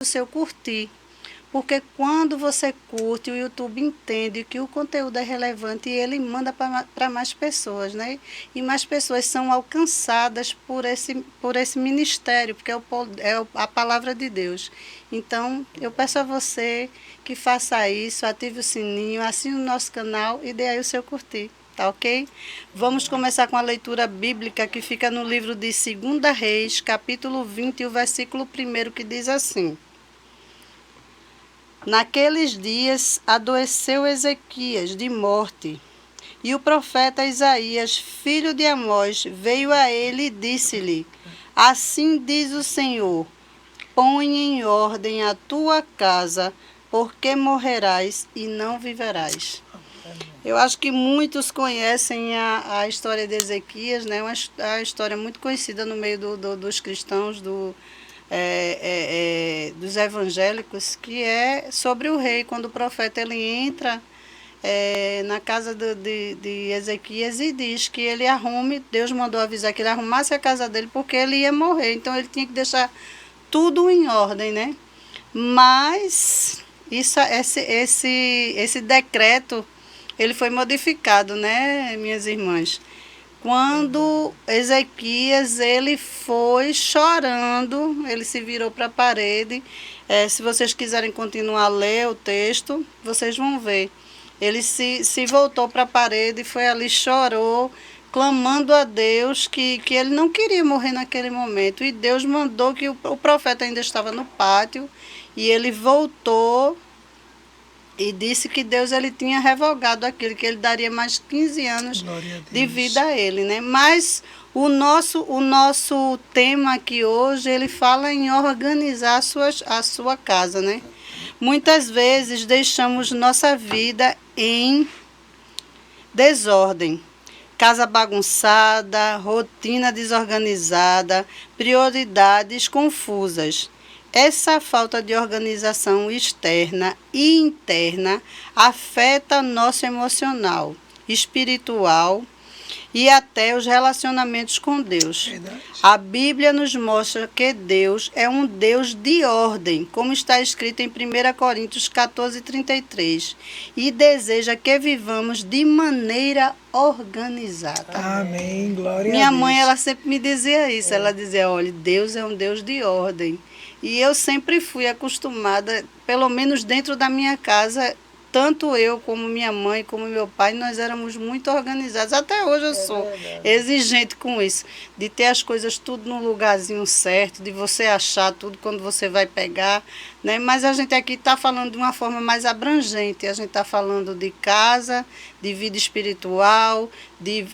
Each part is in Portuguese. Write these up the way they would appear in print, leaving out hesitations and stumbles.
o seu curtir. Porque quando você curte, o YouTube entende que o conteúdo é relevante e ele manda para mais pessoas, né? E mais pessoas são alcançadas por esse ministério, porque a palavra de Deus. Então, eu peço a você que faça isso, ative o sininho, assine o nosso canal e dê aí o seu curtir. Tá ok? Vamos começar com a leitura bíblica que fica no livro de 2 Reis, capítulo 20, o versículo 1, que diz assim: Naqueles dias adoeceu Ezequias de morte, e o profeta Isaías, filho de Amós, veio a ele e disse-lhe: Assim diz o Senhor, põe em ordem a tua casa, porque morrerás e não viverás. Eu acho que muitos conhecem a história de Ezequias, né? Uma história muito conhecida no meio dos cristãos, dos evangélicos, que é sobre o rei, quando o profeta ele entra na casa de Ezequias e diz que ele arrume, Deus mandou avisar que ele arrumasse a casa dele porque ele ia morrer, então ele tinha que deixar tudo em ordem, né? Mas esse decreto ele foi modificado, né, minhas irmãs? Quando Ezequias ele foi chorando, ele se virou para a parede. Se vocês quiserem continuar a ler o texto, vocês vão ver. Ele se voltou para a parede e foi ali, chorou, clamando a Deus que ele não queria morrer naquele momento. E Deus mandou que o profeta ainda estava no pátio e ele voltou e disse que Deus ele tinha revogado aquilo, que ele daria mais 15 anos de vida a ele, né? Mas o nosso tema aqui hoje, ele fala em organizar a sua casa, né? Muitas vezes deixamos nossa vida em desordem. Casa bagunçada, rotina desorganizada, prioridades confusas. Essa falta de organização externa e interna afeta nosso emocional, espiritual e até os relacionamentos com Deus. Verdade. A Bíblia nos mostra que Deus é um Deus de ordem, como está escrito em 1 Coríntios 14:33, e deseja que vivamos de maneira organizada. Amém, glória a Deus. Minha mãe, ela sempre me dizia isso, ela dizia, olha, Deus é um Deus de ordem. E eu sempre fui acostumada, pelo menos dentro da minha casa, tanto eu como minha mãe, como meu pai, nós éramos muito organizados. Até hoje eu sou exigente com isso, de ter as coisas tudo no lugarzinho certo, de você achar tudo quando você vai pegar, né? Mas a gente aqui está falando de uma forma mais abrangente, a gente está falando de casa, de vida espiritual,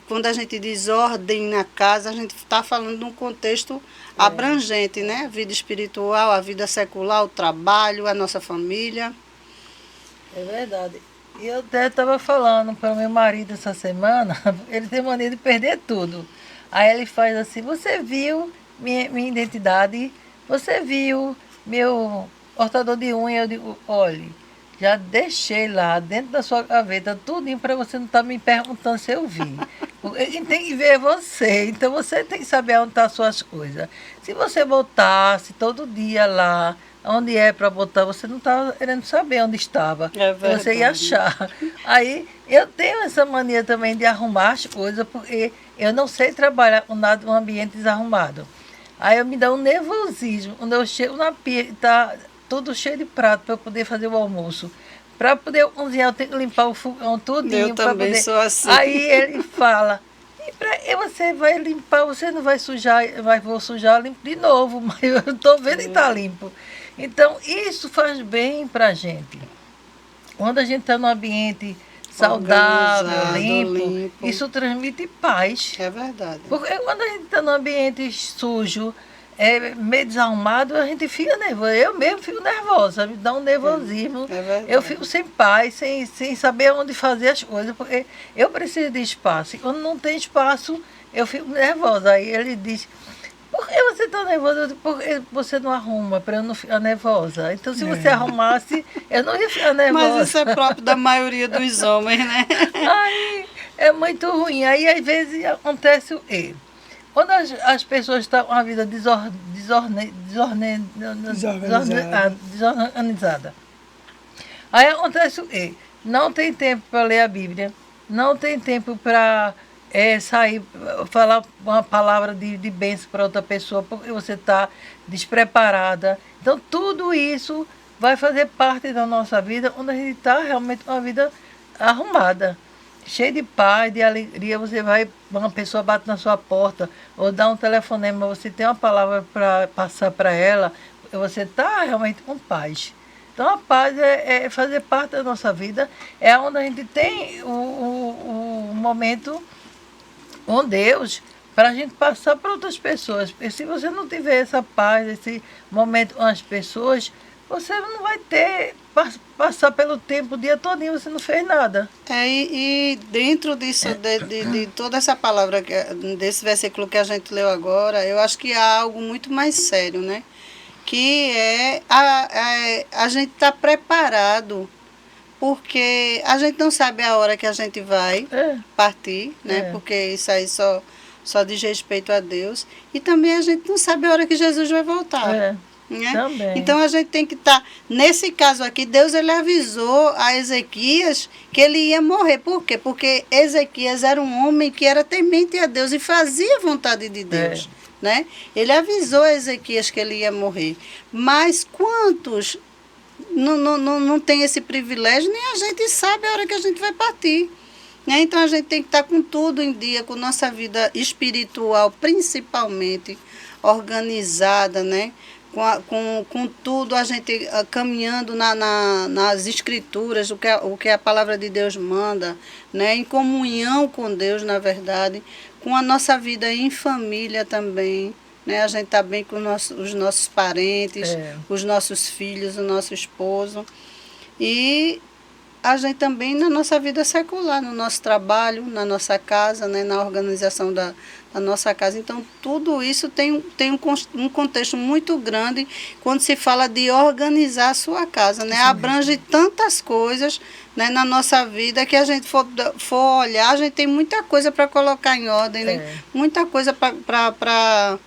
quando a gente diz ordem na casa, a gente está falando de um contexto abrangente, né? A vida espiritual, a vida secular, o trabalho, a nossa família. É verdade. E eu até estava falando para o meu marido essa semana, ele tem mania de perder tudo. Aí ele faz assim, você viu minha identidade? Você viu meu cortador de unha? Eu digo, olhe, já deixei lá dentro da sua gaveta tudinho para você não estar me perguntando se eu vi. Quem tem que ver é você, então você tem que saber onde estão as suas coisas. Se você botasse todo dia lá, onde é para botar, você não estava querendo saber onde estava. Você ia achar. Aí eu tenho essa mania também de arrumar as coisas, porque eu não sei trabalhar com nada um ambiente desarrumado. Aí eu me dá um nervosismo. Quando eu chego na pia e está tudo cheio de prato para eu poder fazer o almoço. Para poder cozinhar, eu tenho que limpar o fogão tudinho. Eu também poder... sou assim. Aí ele fala, você vai limpar, você não vai sujar, vou sujar, limpo de novo, mas eu estou vendo que está limpo. Então, isso faz bem para a gente. Quando a gente está num ambiente saudável, limpo, isso transmite paz. É verdade. Porque quando a gente está num ambiente sujo, meio desarrumado, a gente fica nervoso. Eu mesmo fico nervosa, me dá um nervosismo. Eu fico sem paz, sem saber onde fazer as coisas, porque eu preciso de espaço. E quando não tem espaço, eu fico nervosa. Aí ele diz, por que você está nervosa? Porque você não arruma, para eu não ficar nervosa. Então, se você arrumasse, eu não ia ficar nervosa. Mas isso é próprio da maioria dos homens, né? Aí é muito ruim. Aí, às vezes, acontece o erro. Quando as pessoas estão com uma vida desorganizada, aí acontece o quê? Não tem tempo para ler a Bíblia, não tem tempo para sair, falar uma palavra de bênção para outra pessoa, porque você está despreparada. Então, tudo isso vai fazer parte da nossa vida, onde a gente está realmente com uma vida arrumada, cheia de paz, de alegria. Você vai, uma pessoa bate na sua porta, ou dá um telefonema, você tem uma palavra para passar para ela, você está realmente com paz. Então, a paz é fazer parte da nossa vida, é onde a gente tem o momento com Deus para a gente passar para outras pessoas. Porque se você não tiver essa paz, esse momento com as pessoas, você não vai ter, passar pelo tempo, o dia todo, você não fez nada. E dentro disso, de toda essa palavra, desse versículo que a gente leu agora, eu acho que há algo muito mais sério, né? Que é a gente estar preparado, porque a gente não sabe a hora que a gente vai partir, né? Porque isso aí só diz respeito a Deus. E também a gente não sabe a hora que Jesus vai voltar. Né? Também. Então a gente tem que estar, nesse caso aqui, Deus ele avisou a Ezequias que ele ia morrer. Por quê? Porque Ezequias era um homem que era temente a Deus e fazia a vontade de Deus. Né? Ele avisou a Ezequias que ele ia morrer. Mas quantos não tem esse privilégio, nem a gente sabe a hora que a gente vai partir. Né? Então a gente tem que estar com tudo em dia, com nossa vida espiritual, principalmente, organizada, né? Com tudo, a gente caminhando nas escrituras, o que a palavra de Deus manda, né? Em comunhão com Deus, na verdade, com a nossa vida em família também. Né? A gente está bem com os nossos parentes, os nossos filhos, o nosso esposo. E a gente também na nossa vida secular, no nosso trabalho, na nossa casa, né? Na organização da nossa casa. Então, tudo isso tem um contexto muito grande quando se fala de organizar a sua casa. Né? Abrange tantas coisas, né, na nossa vida que a gente for olhar, a gente tem muita coisa para colocar em ordem, né? Muita coisa para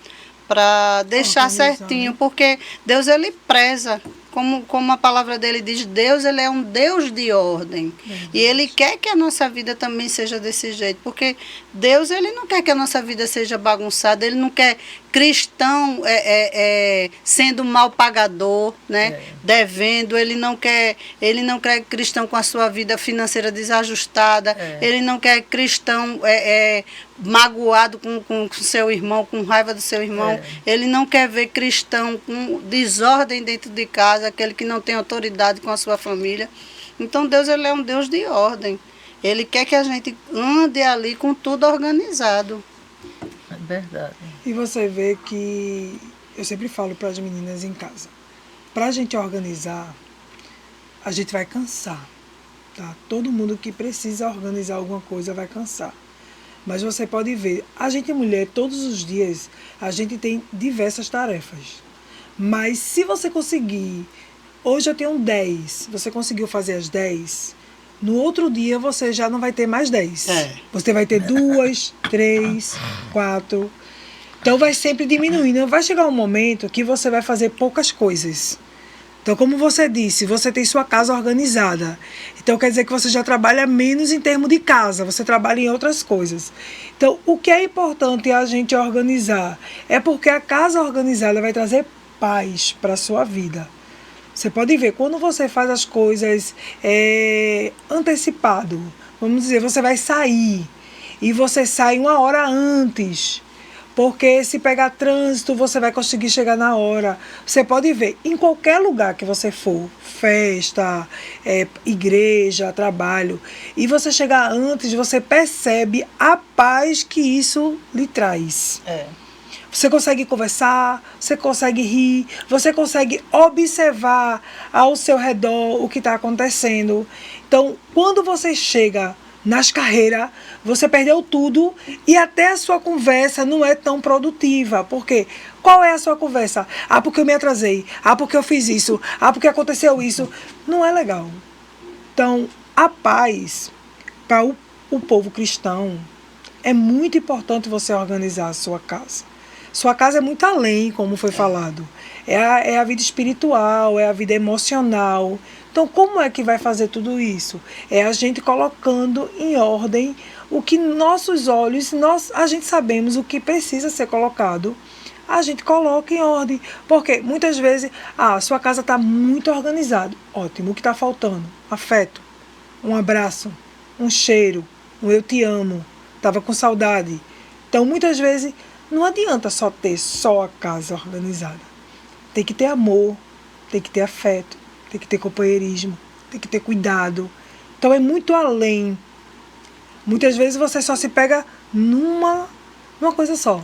deixar certinho, porque Deus ele preza, como a palavra dele diz, Deus ele é um Deus de ordem. E ele quer que a nossa vida também seja desse jeito, porque Deus ele não quer que a nossa vida seja bagunçada, ele não quer cristão sendo mal pagador, né? Devendo, ele não quer cristão com a sua vida financeira desajustada, ele não quer cristão magoado com seu irmão, com raiva do seu irmão, ele não quer ver cristão com desordem dentro de casa, aquele que não tem autoridade com a sua família. Então Deus ele é um Deus de ordem, ele quer que a gente ande ali com tudo organizado. É verdade. E você vê que eu sempre falo para as meninas em casa, para a gente organizar, a gente vai cansar, tá? Todo mundo que precisa organizar alguma coisa vai cansar. Mas você pode ver, a gente mulher, todos os dias, a gente tem diversas tarefas. Mas se você conseguir, hoje eu tenho 10, você conseguiu fazer as 10, no outro dia você já não vai ter mais 10. Você vai ter 2, 3, 4. Então vai sempre diminuindo. Vai chegar um momento que você vai fazer poucas coisas. Então, como você disse, você tem sua casa organizada. Então, quer dizer que você já trabalha menos em termos de casa, você trabalha em outras coisas. Então, o que é importante a gente organizar? É porque a casa organizada vai trazer paz para a sua vida. Você pode ver, quando você faz as coisas antecipado, vamos dizer, você vai sair e você sai 1 hora antes. Porque se pegar trânsito, você vai conseguir chegar na hora. Você pode ver, em qualquer lugar que você for, festa, igreja, trabalho, e você chegar antes, você percebe a paz que isso lhe traz. Você consegue conversar, você consegue rir, você consegue observar ao seu redor o que está acontecendo. Então, quando você chega nas carreiras, você perdeu tudo e até a sua conversa não é tão produtiva. Por quê? Qual é a sua conversa? Ah, porque eu me atrasei. Ah, porque eu fiz isso. Ah, porque aconteceu isso. Não é legal. Então, a paz para o povo cristão É muito importante você organizar a sua casa. Sua casa é muito além, como foi falado. É a vida espiritual, é a vida emocional. Então, como é que vai fazer tudo isso? É a gente colocando em ordem o que nossos olhos, a gente sabemos o que precisa ser colocado, a gente coloca em ordem. Porque muitas vezes, sua casa está muito organizada. Ótimo, o que está faltando? Afeto, um abraço, um cheiro, um eu te amo, estava com saudade. Então, muitas vezes, não adianta só ter só a casa organizada. Tem que ter amor, tem que ter afeto, tem que ter companheirismo, tem que ter cuidado. Então, é muito além. Muitas vezes você só se pega numa coisa só.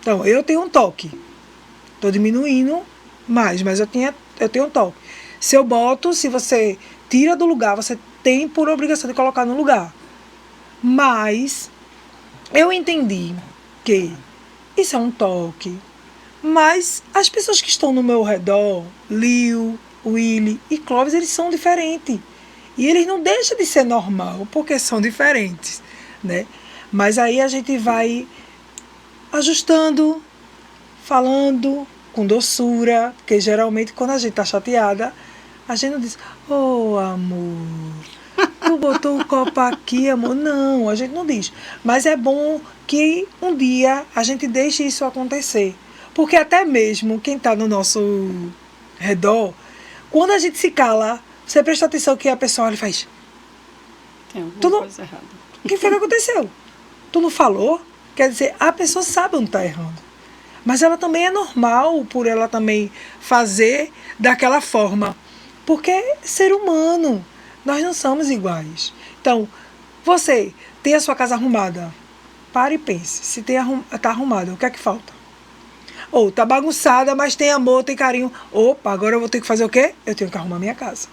Então, eu tenho um toque. Estou diminuindo mais, mas eu tenho um toque. Se você tira do lugar, você tem por obrigação de colocar no lugar. Mas eu entendi que isso é um toque. Mas as pessoas que estão no meu redor, Lil, Willy e Clóvis, eles são diferentes. E eles não deixam de ser normal, porque são diferentes, né? Mas aí a gente vai ajustando, falando com doçura, porque geralmente quando a gente está chateada, a gente não diz, amor, tu botou o copo aqui, amor. Não, a gente não diz. Mas é bom que um dia a gente deixe isso acontecer. Porque até mesmo quem está no nosso redor, quando a gente se cala, você presta atenção que a pessoa olha e faz, tem alguma coisa errada. O que foi que aconteceu? Tu não falou? Quer dizer, a pessoa sabe onde está errando. Mas ela também é normal por ela também fazer daquela forma. Porque é ser humano. Nós não somos iguais. Então, você tem a sua casa arrumada. Pare e pense. Se está arrumada, o que é que falta? Ou está bagunçada, mas tem amor, tem carinho. Opa, agora eu vou ter que fazer o quê? Eu tenho que arrumar minha casa.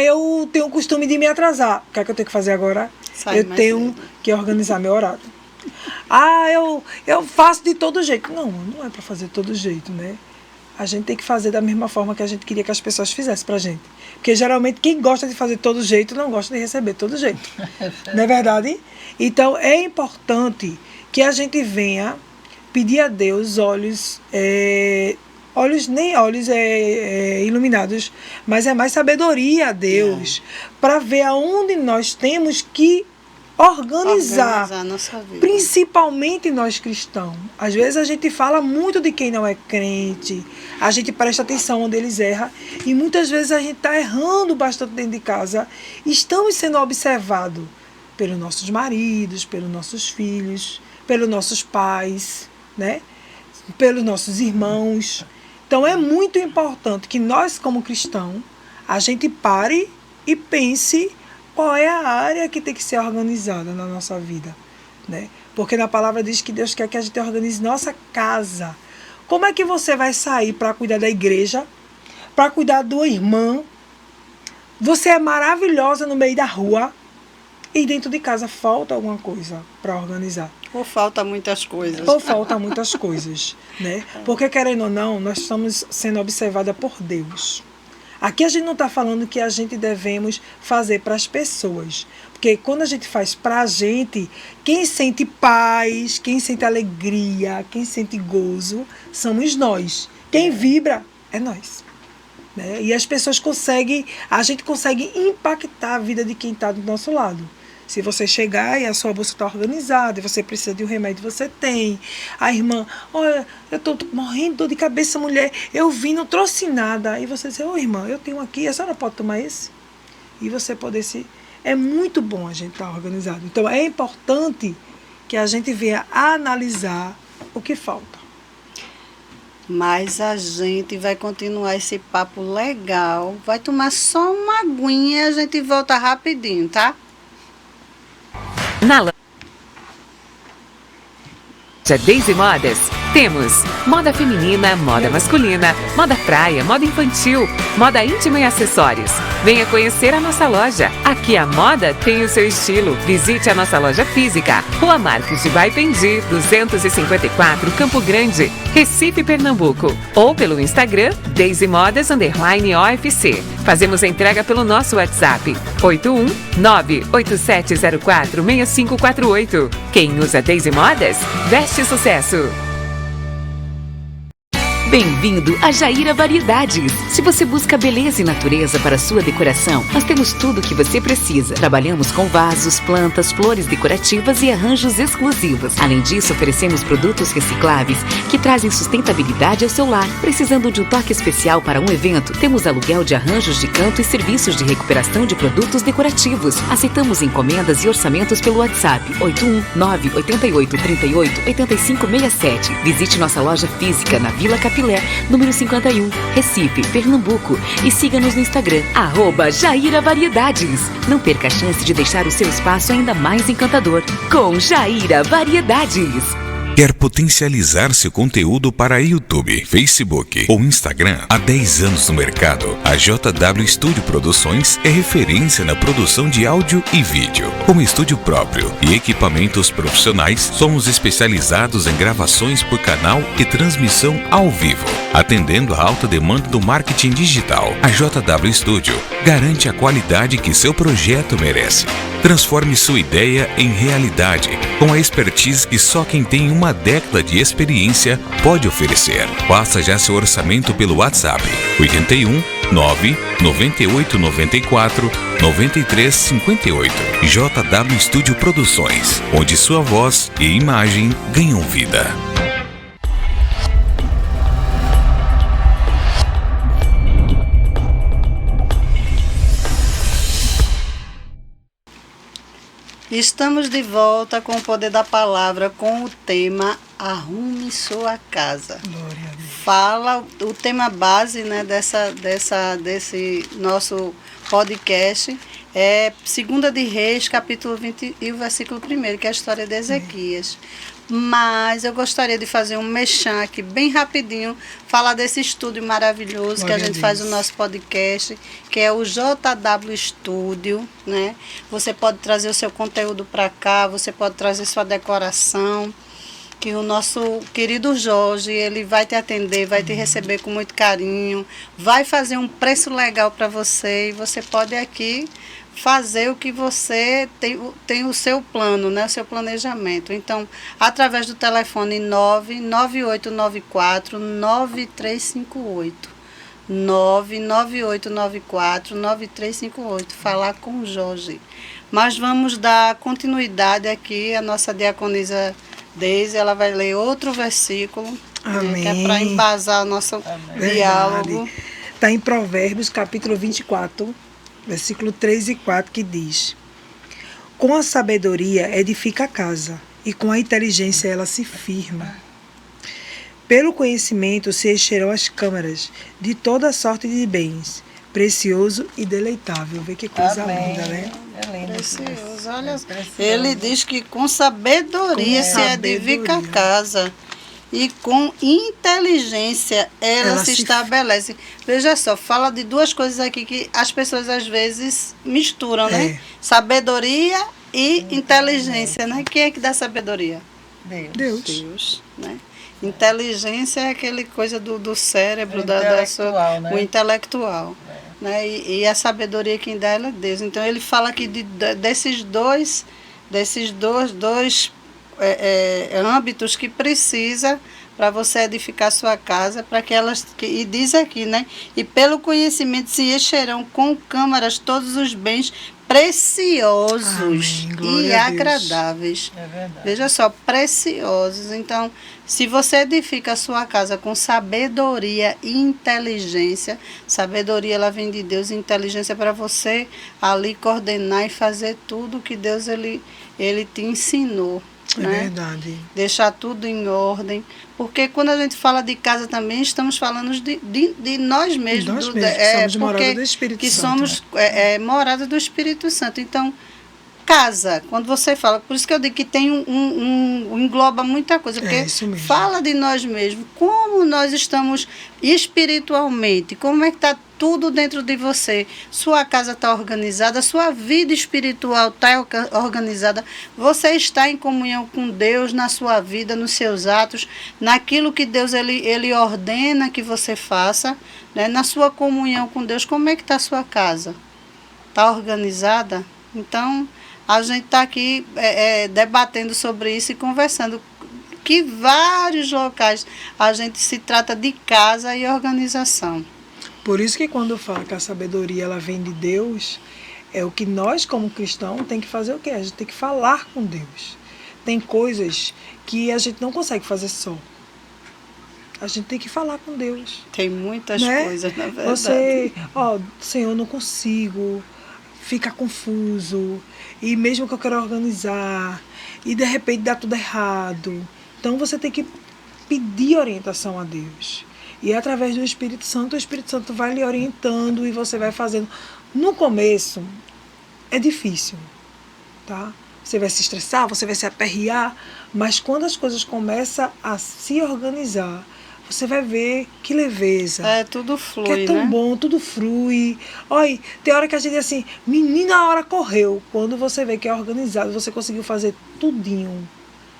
Eu tenho o costume de me atrasar. O que é que eu tenho que fazer agora? Eu tenho que organizar meu horário. Eu faço de todo jeito. Não é para fazer de todo jeito, né? A gente tem que fazer da mesma forma que a gente queria que as pessoas fizessem pra gente. Porque geralmente quem gosta de fazer de todo jeito não gosta de receber de todo jeito. Não é verdade? Então é importante que a gente venha pedir a Deus olhos iluminados, mas é mais sabedoria a Deus para ver aonde nós temos que organizar a nossa vida. Principalmente nós cristãos. Às vezes a gente fala muito de quem não é crente, a gente presta atenção onde eles erram, e muitas vezes a gente está errando bastante dentro de casa. Estamos sendo observados pelos nossos maridos, pelos nossos filhos, pelos nossos pais, né? Pelos nossos irmãos. Então é muito importante que nós, como cristãos, a gente pare e pense qual é a área que tem que ser organizada na nossa vida, né? Porque na palavra diz que Deus quer que a gente organize nossa casa. Como é que você vai sair para cuidar da igreja, para cuidar do irmão? Você é maravilhosa no meio da rua e dentro de casa falta alguma coisa para organizar. Ou falta muitas coisas. Né? Porque, querendo ou não, nós estamos sendo observadas por Deus. Aqui a gente não está falando que a gente devemos fazer para as pessoas. Porque quando a gente faz para a gente, quem sente paz, quem sente alegria, quem sente gozo, somos nós. Quem vibra é nós. Né? E as pessoas a gente consegue impactar a vida de quem está do nosso lado. Se você chegar e a sua bolsa está organizada, e você precisa de um remédio, você tem. A irmã, olha, eu estou morrendo de dor de cabeça, mulher, eu vim, não trouxe nada. E você diz, irmã, eu tenho aqui, a senhora pode tomar esse? E você poder se... É muito bom a gente estar organizado. Então, é importante que a gente venha analisar o que falta. Mas a gente vai continuar esse papo legal. Vai tomar só uma aguinha e a gente volta rapidinho, tá? Na Deise Modas, Temos moda feminina, moda masculina, moda praia, moda infantil, moda íntima e acessórios. Venha conhecer a nossa loja. Aqui a moda tem o seu estilo. Visite a nossa loja física. Rua Marques de Baipendi, 254, Campo Grande, Recife, Pernambuco. Ou pelo Instagram, DaisyModas_OFC. Fazemos a entrega pelo nosso WhatsApp, 81987046548. Quem usa Daisy Modas, veste sucesso. Bem-vindo a Jaira Variedades. Se você busca beleza e natureza para sua decoração, nós temos tudo o que você precisa. Trabalhamos com vasos, plantas, flores decorativas e arranjos exclusivos. Além disso, oferecemos produtos recicláveis que trazem sustentabilidade ao seu lar. Precisando de um toque especial para um evento, temos aluguel de arranjos de canto e serviços de recuperação de produtos decorativos. Aceitamos encomendas e orçamentos pelo WhatsApp 819-8838-8567. Visite nossa loja física na Vila Capilé, número 51, Recife, Pernambuco. E siga-nos no Instagram, @Jaira Variedades. Não perca a chance de deixar o seu espaço ainda mais encantador com Jaira Variedades. Quer potencializar seu conteúdo para YouTube, Facebook ou Instagram? Há 10 anos no mercado, a JW Studio Produções é referência na produção de áudio e vídeo. Com estúdio próprio e equipamentos profissionais, somos especializados em gravações por canal e transmissão ao vivo. Atendendo à alta demanda do marketing digital, a JW Studio garante a qualidade que seu projeto merece. Transforme sua ideia em realidade, com a expertise que só quem tem uma década de experiência pode oferecer. Faça já seu orçamento pelo WhatsApp 81 9 98 94 93 58. JW Studio Produções, onde sua voz e imagem ganham vida. Estamos de volta com o poder da palavra, com o tema Arrume Sua Casa. Glória a Deus. Fala o tema base, né, desse nosso podcast, é 2 de Reis, capítulo 20 e o versículo 1, que é a história de Ezequias. Mas eu gostaria de fazer um merchan aqui bem rapidinho, falar desse estúdio maravilhoso que a gente faz no nosso podcast, que é o JW Studio, né? Você pode trazer o seu conteúdo para cá, você pode trazer sua decoração, que o nosso querido Jorge, ele vai te atender, vai te receber com muito carinho, vai fazer um preço legal para você e você pode aqui fazer o que você tem o seu plano, né, o seu planejamento. Então, através do telefone 99894-9358. 99894-9358. Falar com o Jorge. Mas vamos dar continuidade aqui. A nossa diaconisa Deise, ela vai ler outro versículo, né, que é para embasar o nosso diálogo. Está em Provérbios, capítulo 24, versículo 3 e 4, que diz: com a sabedoria edifica a casa, e com a inteligência ela se firma. Pelo conhecimento se encherão as câmaras de toda sorte de bens, precioso e deleitável. Vê que coisa linda, né? É lindo. Precioso, olha. Ele diz que com sabedoria se edifica a casa. E com inteligência ela se estabelece. Veja só, fala de duas coisas aqui que as pessoas às vezes misturam, né? Sabedoria e inteligência, né? Quem é que dá sabedoria? Deus, né? Inteligência é aquele coisa do cérebro, né? O intelectual. Né? E a sabedoria quem dá é Deus. Então ele fala aqui desses dois âmbitos que precisa para você edificar sua casa, para que elas, e diz aqui, né? E pelo conhecimento se encherão com câmaras todos os bens preciosos e agradáveis. É verdade. Veja só, preciosos. Então, se você edifica a sua casa com sabedoria e inteligência, sabedoria ela vem de Deus, e inteligência para você ali coordenar e fazer tudo que Deus ele te ensinou. É né? verdade. Deixar tudo em ordem. Porque quando a gente fala de casa também, estamos falando de nós mesmos. Nós mesmos, que somos morada do Espírito que Santo. somos morada do Espírito Santo. Então, casa, quando você fala, por isso que eu digo que tem engloba muita coisa, porque isso mesmo. fala de nós mesmos, como nós estamos espiritualmente, como é que está tudo dentro de você. Sua casa está organizada, sua vida espiritual está organizada, você está em comunhão com Deus na sua vida, nos seus atos, naquilo que Deus ele ordena que você faça, né? Na sua comunhão com Deus, como é que está a sua casa? Está organizada? Então, a gente está aqui debatendo sobre isso e conversando que vários locais a gente se trata de casa e organização. Por isso que quando eu falo que a sabedoria ela vem de Deus, é o que nós como cristãos tem que fazer o quê? A gente tem que falar com Deus. Tem coisas que a gente não consegue fazer só. A gente tem que falar com Deus. Tem muitas coisas, na verdade. Você, Senhor, eu não consigo, fica confuso, e mesmo que eu quero organizar, e de repente dá tudo errado. Então você tem que pedir orientação a Deus. E através do Espírito Santo, o Espírito Santo vai lhe orientando e você vai fazendo. No começo, é difícil, tá? Você vai se estressar, você vai se aperrear, mas quando as coisas começam a se organizar, você vai ver que leveza. Tudo flui, que é tão bom, tudo flui. Olha, tem hora que a gente diz assim, menina, a hora correu. Quando você vê que é organizado, você conseguiu fazer tudinho.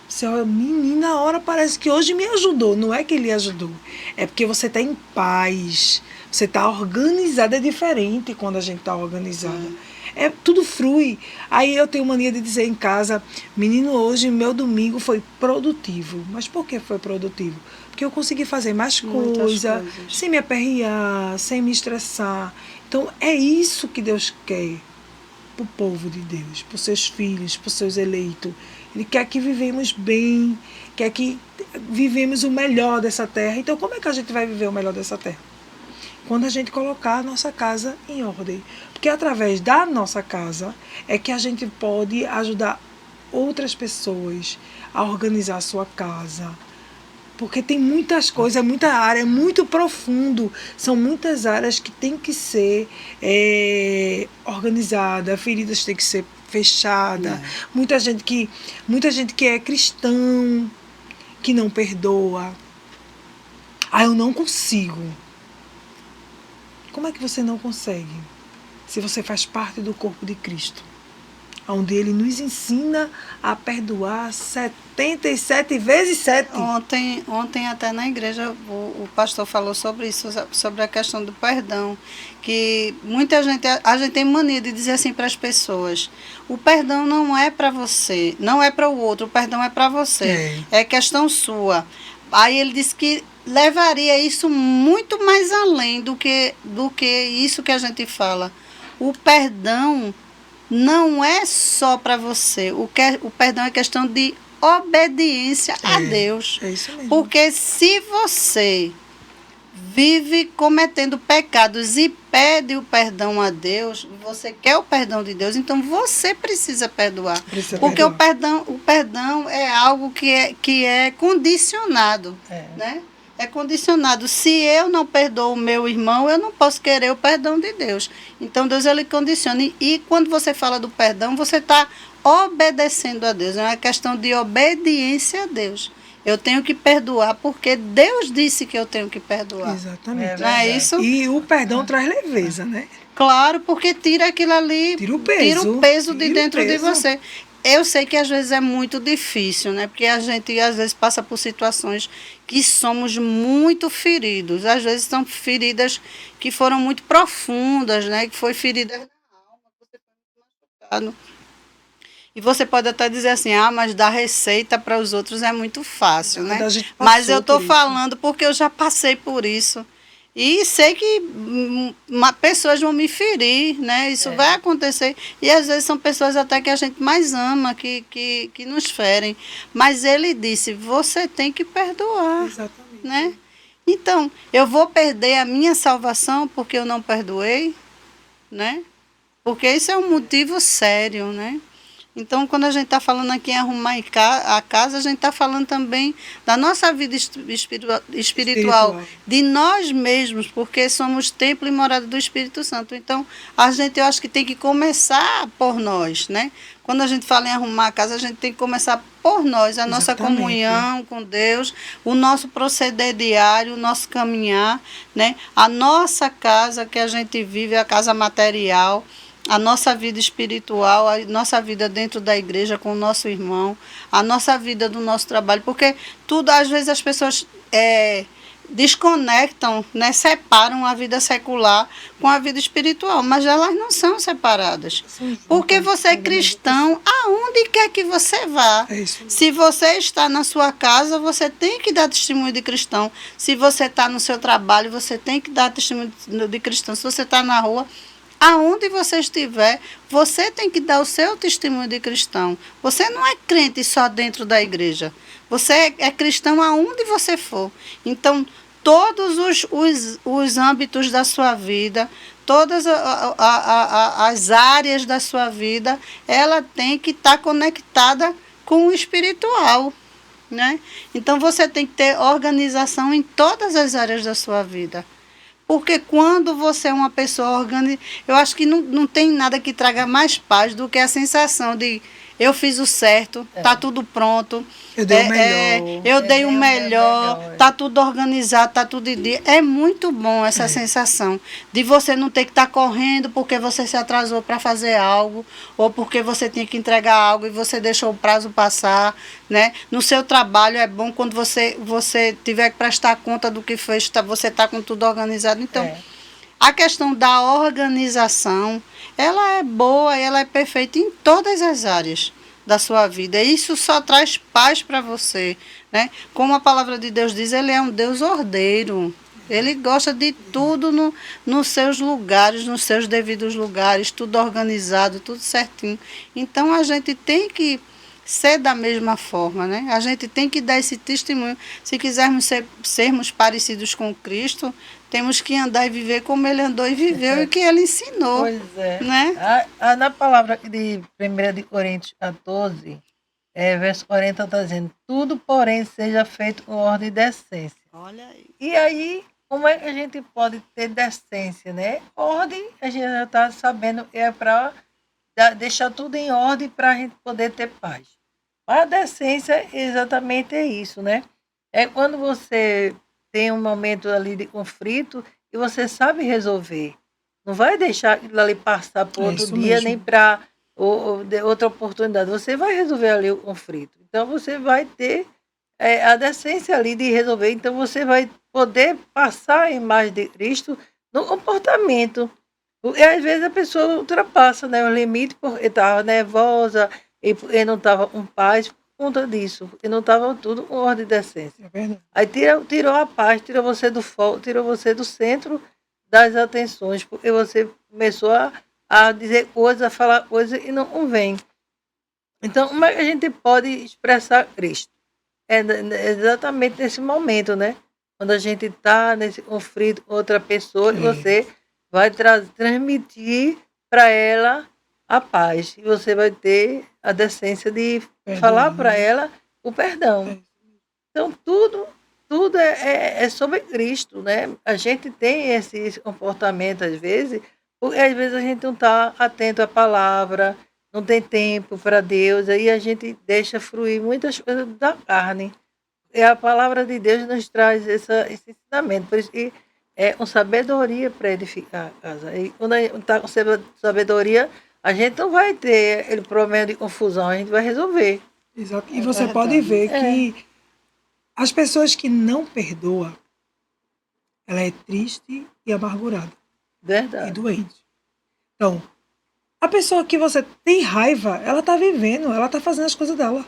Você olha, menina, a hora parece que hoje me ajudou. Não é que ele ajudou. É porque você está em paz. Você está organizada. É diferente quando a gente está organizada. Tudo flui. Aí eu tenho mania de dizer em casa, menino, hoje meu domingo foi produtivo. Mas por que foi produtivo? Porque eu consegui fazer mais coisa, sem me aperrear, sem me estressar. Então é isso que Deus quer para o povo de Deus, para os seus filhos, para os seus eleitos. Ele quer que vivemos bem, quer que vivemos o melhor dessa terra. Então, como é que a gente vai viver o melhor dessa terra? Quando a gente colocar a nossa casa em ordem. Porque através da nossa casa é que a gente pode ajudar outras pessoas a organizar a sua casa. Porque tem muitas coisas, é muita área, é muito profundo. São muitas áreas que tem que ser organizada, feridas têm que ser fechada. Muita gente que é cristão, que não perdoa. Eu não consigo. Como é que você não consegue? Se você faz parte do corpo de Cristo, onde Ele nos ensina a perdoar 77 vezes 7. Ontem até na igreja o pastor falou sobre isso, sobre a questão do perdão, que muita gente, a gente tem mania de dizer assim para as pessoas, o perdão não é para você, não é para o outro, o perdão é para você, é questão sua. Aí ele disse que levaria isso muito mais além do que isso que a gente fala. O perdão não é só para você. O perdão é questão de obediência a Deus. É isso mesmo. Porque se você vive cometendo pecados e pede o perdão a Deus, você quer o perdão de Deus, então você precisa perdoar. Porque o perdão é algo que é condicionado, né? É condicionado. Se eu não perdoo o meu irmão, eu não posso querer o perdão de Deus. Então, Deus, ele condiciona. E quando você fala do perdão, você está obedecendo a Deus. É uma questão de obediência a Deus. Eu tenho que perdoar porque Deus disse que eu tenho que perdoar. Exatamente. Não é isso? E o perdão traz leveza, né? Claro, porque tira aquilo ali, tira o peso de dentro de você. Eu sei que às vezes é muito difícil, né? Porque a gente às vezes passa por situações que somos muito feridos. Às vezes são feridas que foram muito profundas, né? Que foi feridas na alma, você foi muito machucado. E você pode até dizer assim, mas dar receita para os outros é muito fácil, né? Mas eu estou falando porque eu já passei por isso. E sei que pessoas vão me ferir, né? Isso vai acontecer. E às vezes são pessoas até que a gente mais ama, que nos ferem. Mas ele disse, você tem que perdoar. Exatamente. Né? Então, eu vou perder a minha salvação porque eu não perdoei? Né? Porque isso é um motivo sério, né? Então, quando a gente está falando aqui em arrumar a casa, a gente está falando também da nossa vida espiritual, de nós mesmos, porque somos templo e morada do Espírito Santo. Então, eu acho que tem que começar por nós, né? Quando a gente fala em arrumar a casa, a gente tem que começar por nós, a nossa comunhão com Deus, o nosso proceder diário, o nosso caminhar, né? A nossa casa que a gente vive, a casa material, a nossa vida espiritual, a nossa vida dentro da igreja com o nosso irmão, a nossa vida do nosso trabalho, porque tudo, às vezes as pessoas desconectam, né, separam a vida secular com a vida espiritual, mas elas não são separadas. Porque você é cristão, aonde quer que você vá. Se você está na sua casa, você tem que dar testemunho de cristão. Se você está no seu trabalho, você tem que dar testemunho de cristão. Se você está na rua, aonde você estiver, você tem que dar o seu testemunho de cristão. Você não é crente só dentro da igreja. Você é cristão aonde você for. Então, todos os âmbitos da sua vida, todas as áreas da sua vida, ela tem que estar conectada com o espiritual, né? Então, você tem que ter organização em todas as áreas da sua vida. Porque quando você é uma pessoa organizada, eu acho que não tem nada que traga mais paz do que a sensação de eu fiz o certo, está tudo pronto. Eu dei o melhor. Eu dei o melhor, está tudo organizado, está tudo em dia. É muito bom essa sensação de você não ter que estar correndo porque você se atrasou para fazer algo, ou porque você tinha que entregar algo e você deixou o prazo passar, né? No seu trabalho é bom quando você tiver que prestar conta do que fez, você está com tudo organizado. Então, a questão da organização, ela é boa, ela é perfeita em todas as áreas da sua vida. Isso só traz paz para você, né? Como a palavra de Deus diz, ele é um Deus ordeiro. Ele gosta de tudo nos seus lugares, nos seus devidos lugares, tudo organizado, tudo certinho. Então, a gente tem que ser da mesma forma, né? A gente tem que dar esse testemunho. Se quisermos sermos parecidos com Cristo, temos que andar e viver como ele andou e viveu e que ele ensinou. Pois é. Né? Na palavra de 1 de Coríntios 14, verso 40, está dizendo: tudo, porém, seja feito com ordem e decência. Olha aí. E aí, como é que a gente pode ter decência, né? Ordem, a gente já está sabendo, é para deixar tudo em ordem para a gente poder ter paz. A decência exatamente é isso, né? É quando você tem um momento ali de conflito e você sabe resolver. Não vai deixar aquilo ali passar para outro dia, mesmo. Nem para outra oportunidade. Você vai resolver ali o conflito. Então, você vai ter a decência ali de resolver. Então, você vai poder passar a imagem de Cristo no comportamento. E, às vezes, a pessoa ultrapassa, né, o limite porque estava nervosa e não estava com paz. Conta disso, porque não estava tudo com ordem e decência. Aí tirou a paz, tirou você do foco, tirou você do centro das atenções, porque você começou a dizer coisas, a falar coisas e não convém. Então, como é que a gente pode expressar Cristo? É exatamente nesse momento, né? Quando a gente está nesse conflito com outra pessoa, e você vai transmitir para ela a paz. E você vai ter a decência de falar para ela o perdão. Então, tudo é sobre Cristo, né? A gente tem esse comportamento, às vezes, porque às vezes a gente não está atento à palavra, não tem tempo para Deus, aí a gente deixa fluir muitas coisas da carne. E a palavra de Deus nos traz esse ensinamento. Por isso que é com sabedoria para edificar a casa. E quando a gente está com sabedoria, a gente não vai ter aquele problema de confusão, a gente vai resolver. Exato. E você pode ver que as pessoas que não perdoam, ela é triste e amargurada. Verdade. E doente. Então, a pessoa que você tem raiva, ela está vivendo, ela está fazendo as coisas dela.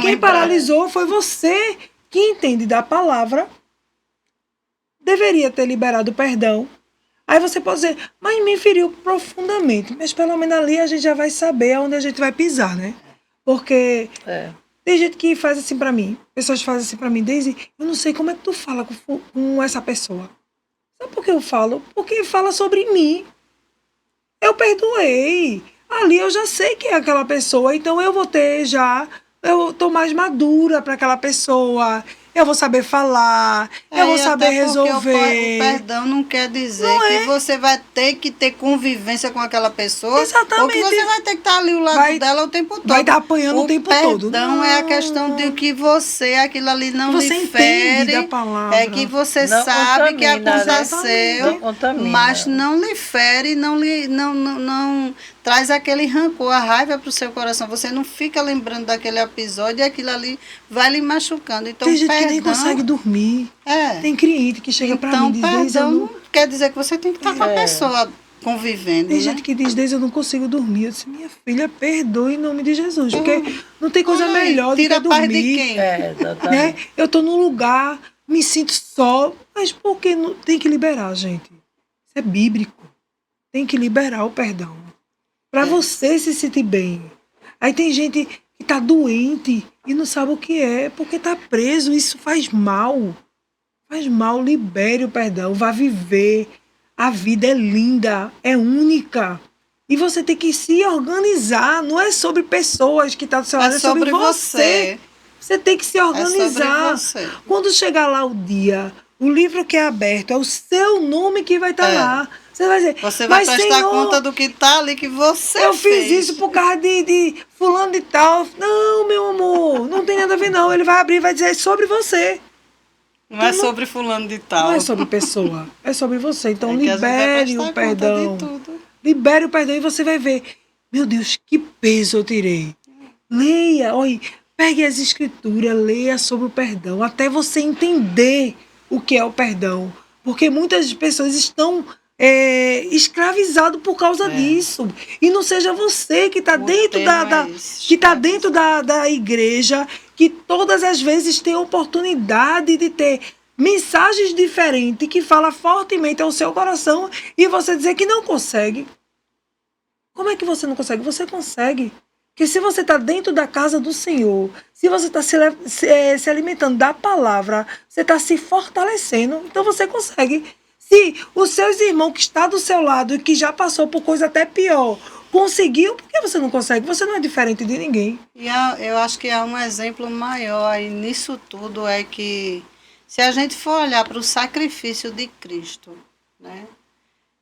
Quem paralisou foi você que entende da palavra, deveria ter liberado o perdão. Aí você pode dizer, mas me feriu profundamente. Mas pelo menos ali a gente já vai saber aonde a gente vai pisar, né? Porque tem gente que faz assim pra mim. Pessoas fazem assim pra mim, Deise, eu não sei como é que tu fala com essa pessoa. Sabe por que eu falo? Porque fala sobre mim. Eu perdoei. ali eu já sei que é aquela pessoa, então eu tô mais madura para aquela pessoa, eu vou saber falar, eu vou e saber até porque resolver. O perdão não quer dizer Não que é. você vai ter que ter convivência com aquela pessoa. Exatamente. Ou que você vai ter que estar ali ao lado dela o tempo todo. Vai estar apanhando o tempo todo. O perdão é a questão de que aquilo ali não Você lhe entende fere. da palavra. É que você Não sabe que contamina, né? aconteceu, Não contamina. mas não lhe fere, não traz aquele rancor, a raiva para o seu coração. Você não fica lembrando daquele episódio e aquilo ali vai lhe machucando. Então, Tem gente perdão, que nem consegue dormir. É. Tem cliente que chega para mim e diz, Deise, eu perdão não... não quer dizer que você tem que estar com a pessoa convivendo, Tem né? gente que diz, Deise, eu não consigo dormir. Eu disse, minha filha, perdoe em nome de Jesus, porque não tem coisa melhor do que tira a paz de dormir. quem? Exatamente. Né? Eu tô num lugar, me sinto só, mas por que não tem que liberar, gente? Isso é bíblico. Tem que liberar o perdão. Para você se sentir bem. Aí tem gente que tá doente e não sabe o que é, porque tá preso, isso faz mal. Faz mal, libere o perdão, vá viver. A vida é linda, é única. E você tem que se organizar, não é sobre pessoas que estão do seu lado, é sobre você. Você tem que se organizar. Sobre você. Quando chegar lá o dia, o livro que é aberto, é o seu nome que vai estar lá. Você vai dizer, Você vai mas, prestar Senhor, conta do que está ali que você eu fez. fiz isso por causa de fulano de tal. Não, meu amor, não tem nada a ver não. Ele vai abrir e vai dizer, é sobre você. Não é sobre fulano de tal. Não é sobre pessoa, é sobre você. Então É que a gente vai libere prestar o perdão. conta de tudo. Libere o perdão e você vai ver. Meu Deus, que peso eu tirei. Leia, olha, pegue as escrituras, leia sobre o perdão, até você entender o que é o perdão. Porque muitas pessoas estão escravizadas por causa disso. E não seja você que está dentro da igreja, que todas as vezes tem a oportunidade de ter mensagens diferentes que falam fortemente ao seu coração e você dizer que não consegue. Como é que você não consegue? Você consegue. Porque se você está dentro da casa do Senhor, se você está se alimentando da palavra, você está se fortalecendo, então você consegue. Se os seus irmãos que estão do seu lado e que já passou por coisa até pior, conseguiu, por que você não consegue? Você não é diferente de ninguém. E eu acho que há um exemplo maior aí nisso tudo, é que se a gente for olhar para o sacrifício de Cristo, né?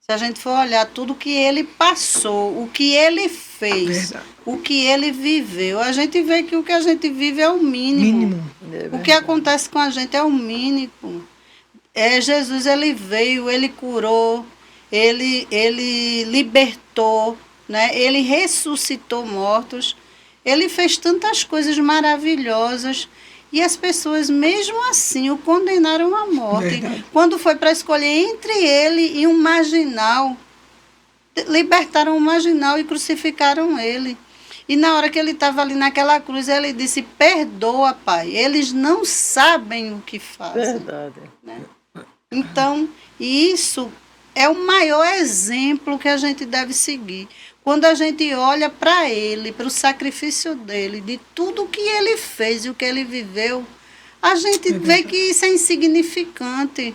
Se a gente for olhar tudo que ele passou, o que ele fez, o que ele viveu, a gente vê que o que a gente vive é o mínimo. O que acontece com a gente é o mínimo. Jesus, ele veio, ele curou, ele libertou, né? Ele ressuscitou mortos, ele fez tantas coisas maravilhosas. E as pessoas, mesmo assim, o condenaram à morte. Verdade. Quando foi para escolher entre ele e um marginal, libertaram o marginal e crucificaram ele. E na hora que ele estava ali naquela cruz, ele disse, perdoa, Pai, eles não sabem o que fazem. Verdade. Né? Então, isso é o maior exemplo que a gente deve seguir. Quando a gente olha para ele, para o sacrifício dele, de tudo que ele fez e o que ele viveu, a gente vê que isso é insignificante.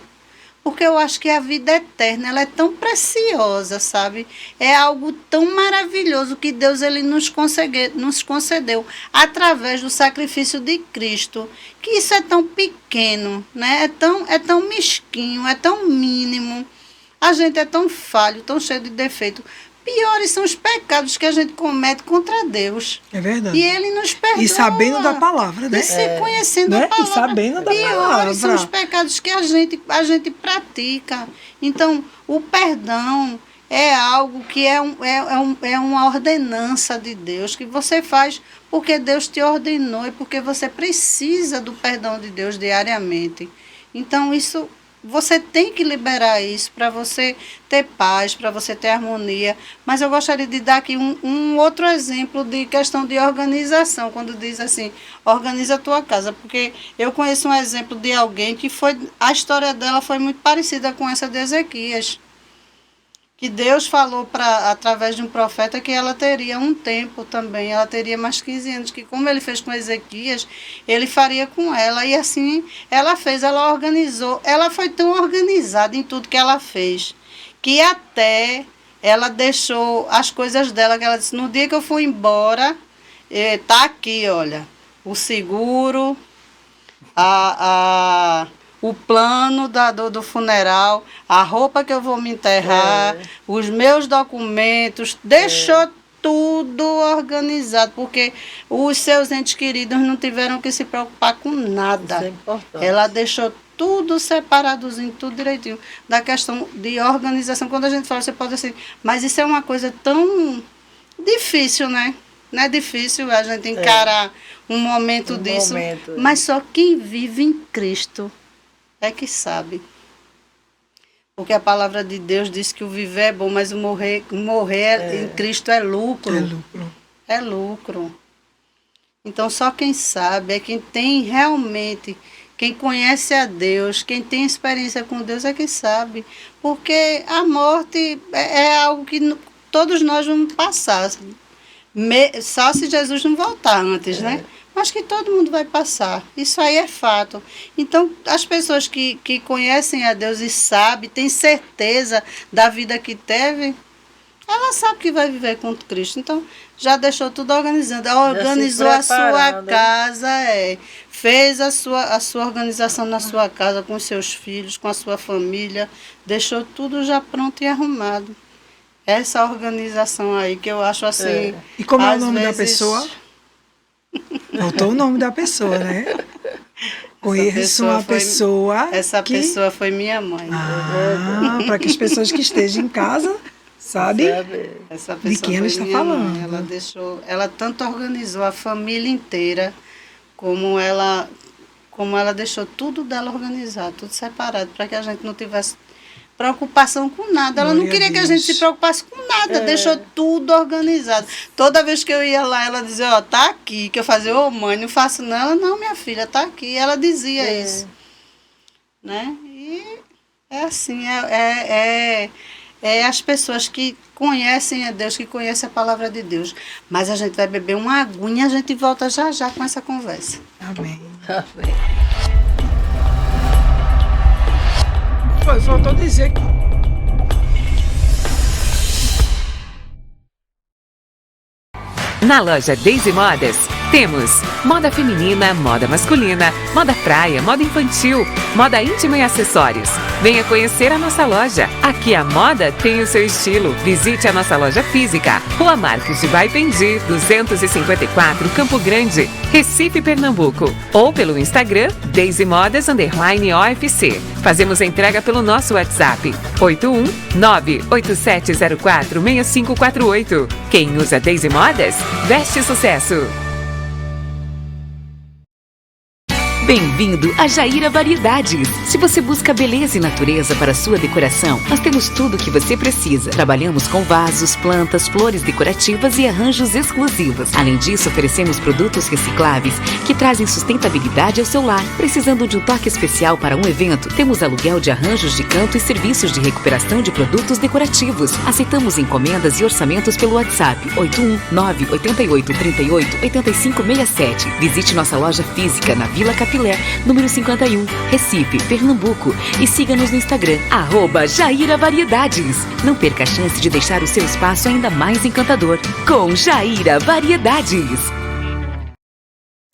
Porque eu acho que a vida eterna, ela é tão preciosa, sabe? É algo tão maravilhoso que Deus ele nos concedeu através do sacrifício de Cristo. Que isso é tão pequeno, né? É tão mesquinho, é tão mínimo. A gente é tão falho, tão cheio de defeito. Piores são os pecados que a gente comete contra Deus. É verdade. E ele nos perdoa. E sabendo da palavra, né? E se conhecendo Né? a palavra. E sabendo da Piores palavra. são os pecados que a gente pratica. Então, o perdão é algo que é uma ordenança de Deus, que você faz porque Deus te ordenou e porque você precisa do perdão de Deus diariamente. Então, isso... Você tem que liberar isso para você ter paz, para você ter harmonia. Mas eu gostaria de dar aqui um outro exemplo de questão de organização, quando diz assim, organiza a tua casa. Porque eu conheço um exemplo de alguém que a história dela foi muito parecida com essa de Ezequias. Que Deus falou através de um profeta que ela teria um tempo também, ela teria mais 15 anos, que como ele fez com Ezequias, ele faria com ela. E assim ela fez, ela organizou. Ela foi tão organizada em tudo que ela fez, que até ela deixou as coisas dela, que ela disse, no dia que eu fui embora, tá aqui, olha, o seguro, o plano do funeral, a roupa que eu vou me enterrar, os meus documentos, deixou tudo organizado, porque os seus entes queridos não tiveram que se preocupar com nada. Isso é importante. Ela deixou tudo separadozinho, tudo direitinho, da questão de organização. Quando a gente fala, você pode assim, mas isso é uma coisa tão difícil, né? Não é difícil a gente encarar um momento disso, mas só quem vive em Cristo é que sabe. Porque a palavra de Deus diz que o viver é bom, mas o morrer em Cristo é lucro. É lucro. É lucro. Então, só quem sabe, é quem tem realmente, quem conhece a Deus, quem tem experiência com Deus é quem sabe. Porque a morte é algo que todos nós vamos passar. Só se Jesus não voltar antes, né? Mas que todo mundo vai passar. Isso aí é fato. Então, as pessoas que conhecem a Deus e sabem, têm certeza da vida que teve, ela sabe que vai viver com Cristo. Então, já deixou tudo organizado. Organizou a sua casa, fez a sua organização na sua casa, com os seus filhos, com a sua família. Deixou tudo já pronto e arrumado. Essa organização aí que eu acho assim... E como é o nome da pessoa? Faltou o nome da pessoa, né? Conheço uma pessoa. Essa pessoa foi minha mãe. Para que as pessoas que estejam em casa sabem essa pessoa de quem ela está falando. Mãe. Ela tanto organizou a família inteira, como ela deixou tudo dela organizado, tudo separado, para que a gente não tivesse preocupação com nada. Ela não queria que a gente se preocupasse com nada, deixou tudo organizado. Toda vez que eu ia lá, ela dizia, tá aqui, que eu fazia, mãe, não faço não. Ela, não, minha filha, tá aqui. Ela dizia isso. Né? E é assim, as pessoas que conhecem a Deus, que conhecem a palavra de Deus. Mas a gente vai beber uma aguinha e a gente volta já já com essa conversa. Amém. Amém. Faltou dizer que... Na loja Daisy Modas, temos moda feminina, moda masculina, moda praia, moda infantil, moda íntima e acessórios. Venha conhecer a nossa loja. Aqui a moda tem o seu estilo. Visite a nossa loja física. Rua Marques de Baipendi, 254, Campo Grande, Recife, Pernambuco. Ou pelo Instagram, Daisy Modas_OFC. Fazemos a entrega pelo nosso WhatsApp, 81987046548. Quem usa Daisy Modas, veste sucesso. Bem-vindo a Jaíra Variedades. Se você busca beleza e natureza para sua decoração, nós temos tudo o que você precisa. Trabalhamos com vasos, plantas, flores decorativas e arranjos exclusivos. Além disso, oferecemos produtos recicláveis que trazem sustentabilidade ao seu lar. Precisando de um toque especial para um evento, temos aluguel de arranjos de canto e serviços de recuperação de produtos decorativos. Aceitamos encomendas e orçamentos pelo WhatsApp 81988388567. Visite nossa loja física na Vila Capilé, número 51, Recife, Pernambuco. E siga-nos no Instagram, @Jaíra Variedades. Não perca a chance de deixar o seu espaço ainda mais encantador com Jaíra Variedades.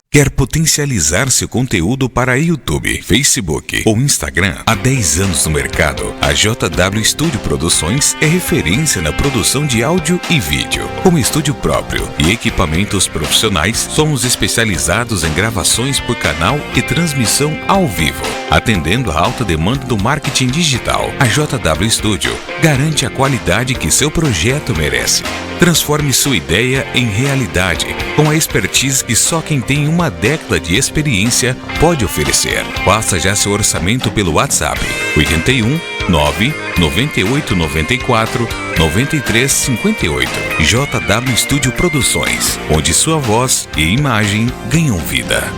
Quer potencializar seu conteúdo para YouTube, Facebook ou Instagram? Há 10 anos no mercado, a JW Estúdio Produções é referência na produção de áudio e vídeo. Com estúdio próprio e equipamentos profissionais, somos especializados em gravações por canal e transmissão ao vivo. Atendendo à alta demanda do marketing digital, a JW Studio garante a qualidade que seu projeto merece. Transforme sua ideia em realidade, com a expertise que só quem tem uma década de experiência pode oferecer. Faça já seu orçamento pelo WhatsApp 81 9 98 94 93 58. JW Estúdio Produções, onde sua voz e imagem ganham vida.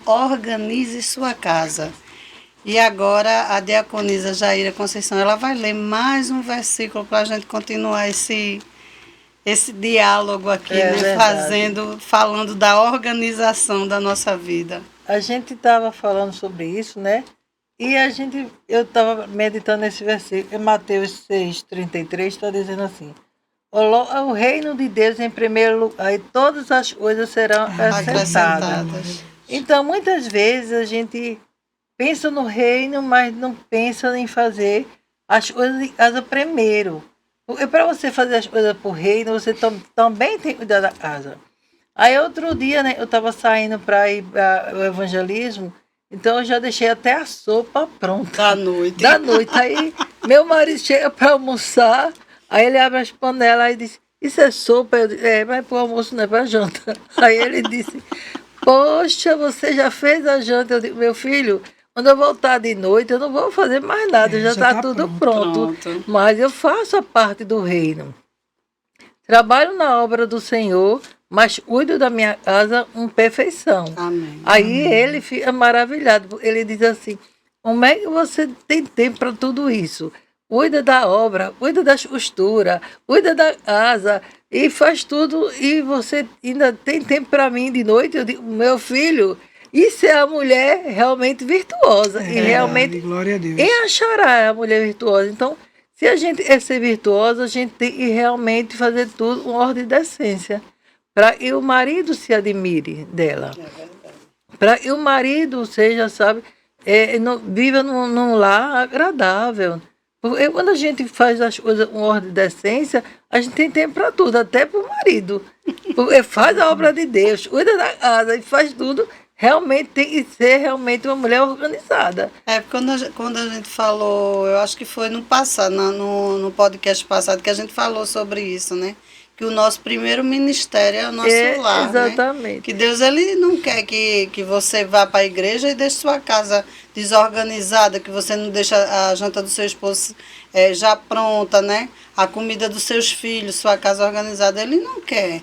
Organize sua casa. E agora a diaconisa Jaíra Conceição, ela vai ler mais um versículo para a gente continuar esse diálogo aqui, né? Verdade. Falando da organização da nossa vida. A gente estava falando sobre isso, né? E eu estava meditando nesse versículo, em Mateus 6:33, está dizendo assim: o reino de Deus em primeiro lugar, e todas as coisas serão acrescentadas. Então, muitas vezes a gente pensa no reino, mas não pensa em fazer as coisas de casa primeiro. Porque para você fazer as coisas por reino, você também tem que cuidar da casa. Aí outro dia, né, eu estava saindo para ir para o evangelismo, então eu já deixei até a sopa pronta. Da noite. Aí meu marido chega para almoçar, aí ele abre as panelas e diz: isso é sopa? Eu disse: mas para o almoço não é para janta. Aí ele disse: poxa, você já fez a janta? Eu digo: meu filho, quando eu voltar de noite, eu não vou fazer mais nada, já está tudo pronto. Mas eu faço a parte do reino. Trabalho na obra do Senhor, mas cuido da minha casa com perfeição. Amém. Aí ele fica maravilhado. Ele diz assim: como é que você tem tempo para tudo isso? Cuida da obra, cuida das costuras, cuida da casa e faz tudo. E você ainda tem tempo para mim de noite? Eu digo: meu filho, isso é a mulher realmente virtuosa. E realmente, glória a Deus. em chorar é a mulher virtuosa. Então, se a gente é ser virtuosa, a gente tem que realmente fazer tudo com ordem e decência, para que o marido se admire dela. Para que o marido seja, sabe, viva num lar agradável. Porque quando a gente faz as coisas com ordem e decência, a gente tem tempo para tudo, até para o marido. Porque faz a obra de Deus, cuida da casa e faz tudo. Realmente tem que ser realmente uma mulher organizada. Porque quando a gente falou, eu acho que foi no passado, no podcast passado, que a gente falou sobre isso, né? Que o nosso primeiro ministério é o nosso lar, exatamente. Né? Que Deus, ele não quer que você vá para a igreja e deixe sua casa desorganizada, que você não deixa a janta do seu esposo já pronta, né? A comida dos seus filhos, sua casa organizada. Ele não quer.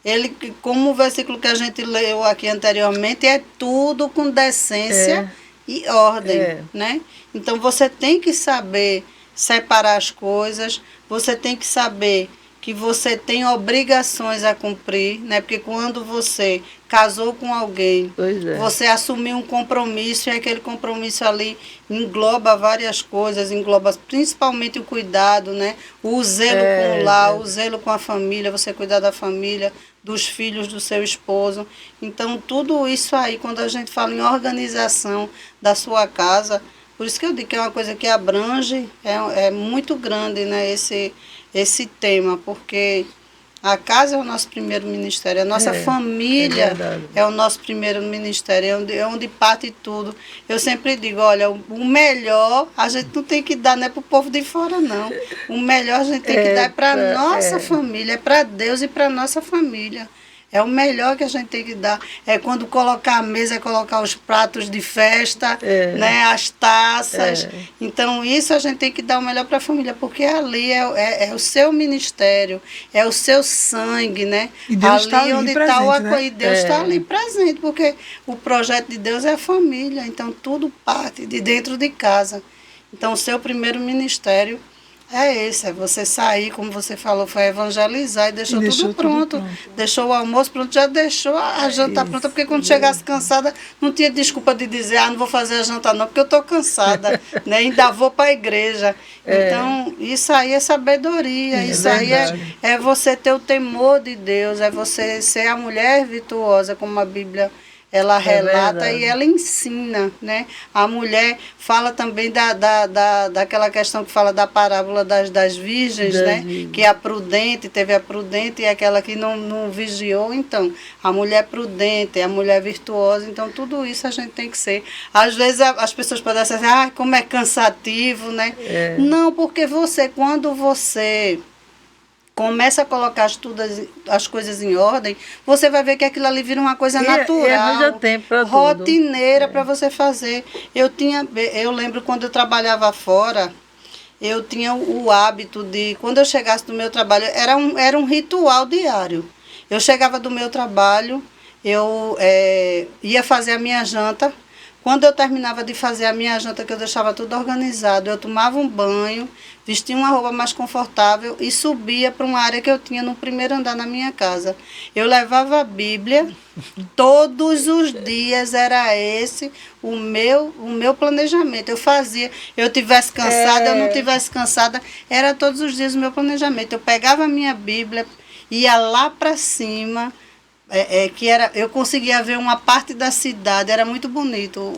Ele, como o versículo que a gente leu aqui anteriormente, é tudo com decência e ordem, né? Então você tem que saber separar as coisas, você tem que saber que você tem obrigações a cumprir, né? Porque quando você casou com alguém, você assumiu um compromisso, e aquele compromisso ali engloba várias coisas, engloba principalmente o cuidado, né? O zelo com o lar, o zelo com a família, você cuidar da família, dos filhos do seu esposo. Então, tudo isso aí, quando a gente fala em organização da sua casa, por isso que eu digo que é uma coisa que abrange, é muito grande, né, esse tema, porque a casa é o nosso primeiro ministério, a nossa família é o nosso primeiro ministério, é onde parte tudo. Eu sempre digo, olha, o melhor a gente não tem que dar, não é para o povo de fora, não. O melhor a gente tem que dar é para a nossa família, é para Deus e para a nossa família. É o melhor que a gente tem que dar. É quando colocar a mesa, é colocar os pratos de festa, né, as taças. Então, isso a gente tem que dar o melhor para a família, porque ali é o seu ministério, é o seu sangue, né? E Deus ali está ali onde presente, está né? E Deus está ali presente, porque o projeto de Deus é a família. Então, tudo parte de dentro de casa. Então, o seu primeiro ministério é esse, é você sair, como você falou, foi evangelizar e deixou tudo pronto. Deixou o almoço pronto, já deixou a janta pronta, porque quando chegasse cansada, não tinha desculpa de dizer, não vou fazer a janta não, porque eu estou cansada, né? Ainda vou para a igreja. Então, isso aí é sabedoria, isso aí é você ter o temor de Deus, é você ser a mulher virtuosa, como a Bíblia ela relata e ela ensina, né? A mulher fala também daquela questão que fala da parábola das virgens, né? Que a prudente, teve a prudente e aquela que não vigiou. Então, a mulher prudente, a mulher virtuosa. Então, tudo isso a gente tem que ser. Às vezes as pessoas podem dizer assim, como é cansativo, né? Não, porque quando você começa a colocar as coisas em ordem, você vai ver que aquilo ali vira uma coisa natural, rotineira para você fazer. Eu lembro quando eu trabalhava fora, eu tinha o hábito de, quando eu chegasse do meu trabalho, era um ritual diário. Eu chegava do meu trabalho, eu ia fazer a minha janta. Quando eu terminava de fazer a minha janta, que eu deixava tudo organizado, eu tomava um banho, vestia uma roupa mais confortável e subia para uma área que eu tinha no primeiro andar na minha casa. Eu levava a Bíblia, todos os dias era esse o meu planejamento. Eu fazia, eu tivesse cansada, eu não tivesse cansada, era todos os dias o meu planejamento. Eu pegava a minha Bíblia, ia lá para cima, eu conseguia ver uma parte da cidade, era muito bonito